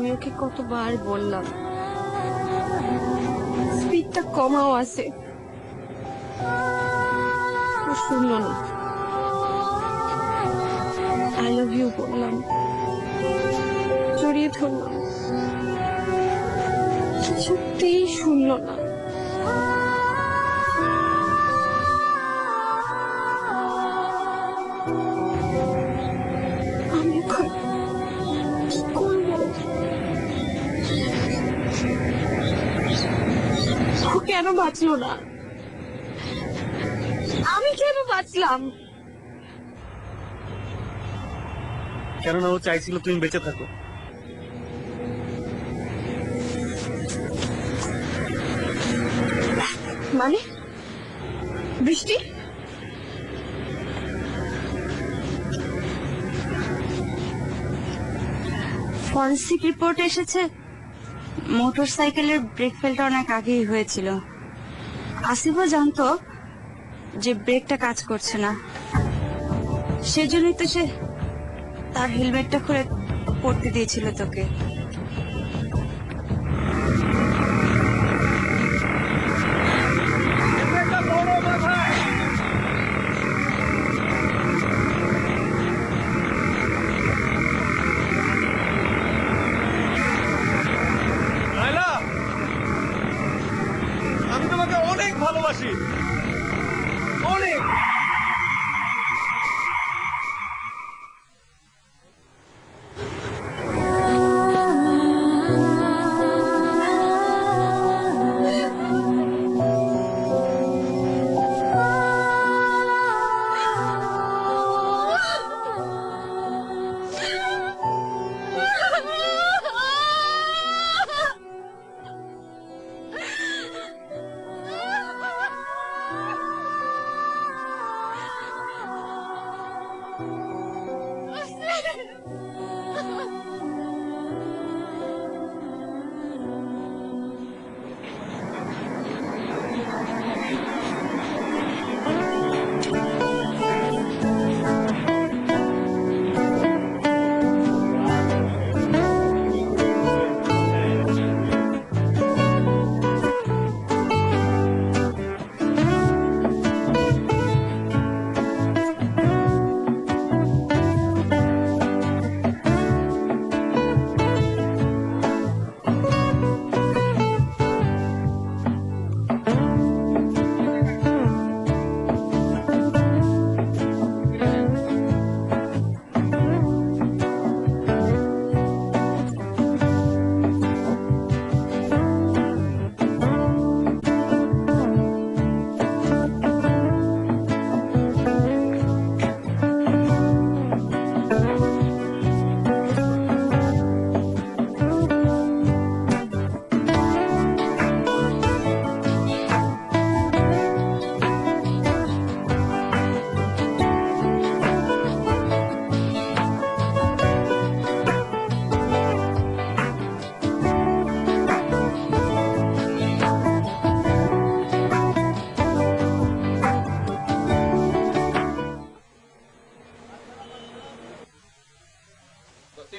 আমি ওকে কতবার বললাম স্পিডটা কমাও আছে, ও শুনলো না। আই লাভ ইউ বললাম, জড়িয়ে ধরলাম, কিছুতেই শুনলো না। আমি এখন কি করবো? ও কেন বাঁচলো না? আমি কেন বাঁচলাম? কেননা ও চাইছিল তুমি বেঁচে থাকো। মানে বৃষ্টি? ফরেন্সিক রিপোর্ট এসেছে মোটরসাইকেলের ব্রেক ফেলটা অনেক আগেই হয়েছিল। আসিফও জানতো যে ব্রেকটা কাজ করছে না, সেজন্যই তো সে তার হেলমেটটা খুলে পড়তে দিয়েছিল তোকে। নাইলা, আমি তোমাকে অনেক ভালোবাসি, অনেক।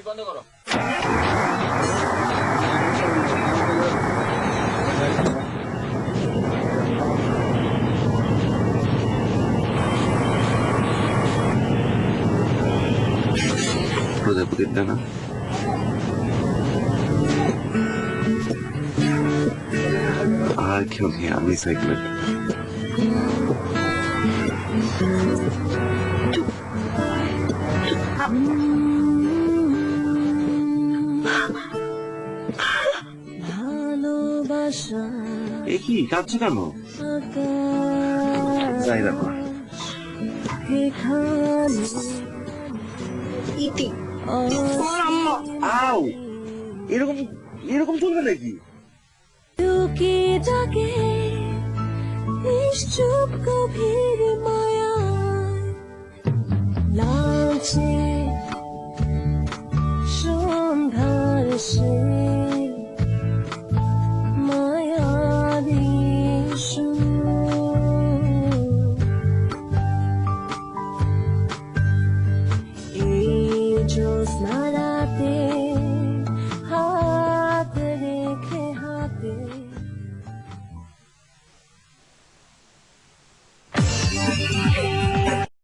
বন্ধ করো। প্রজাপতির ডানা আর কেউ নেই, আমি সাইকেল। এ কি কাঁদছো কেন? যাই দেখো আও, এরকম এরকম চলবে নাকি? লুকিয়ে থাকে নিশ্চুপ গভীর মায়া লাগছে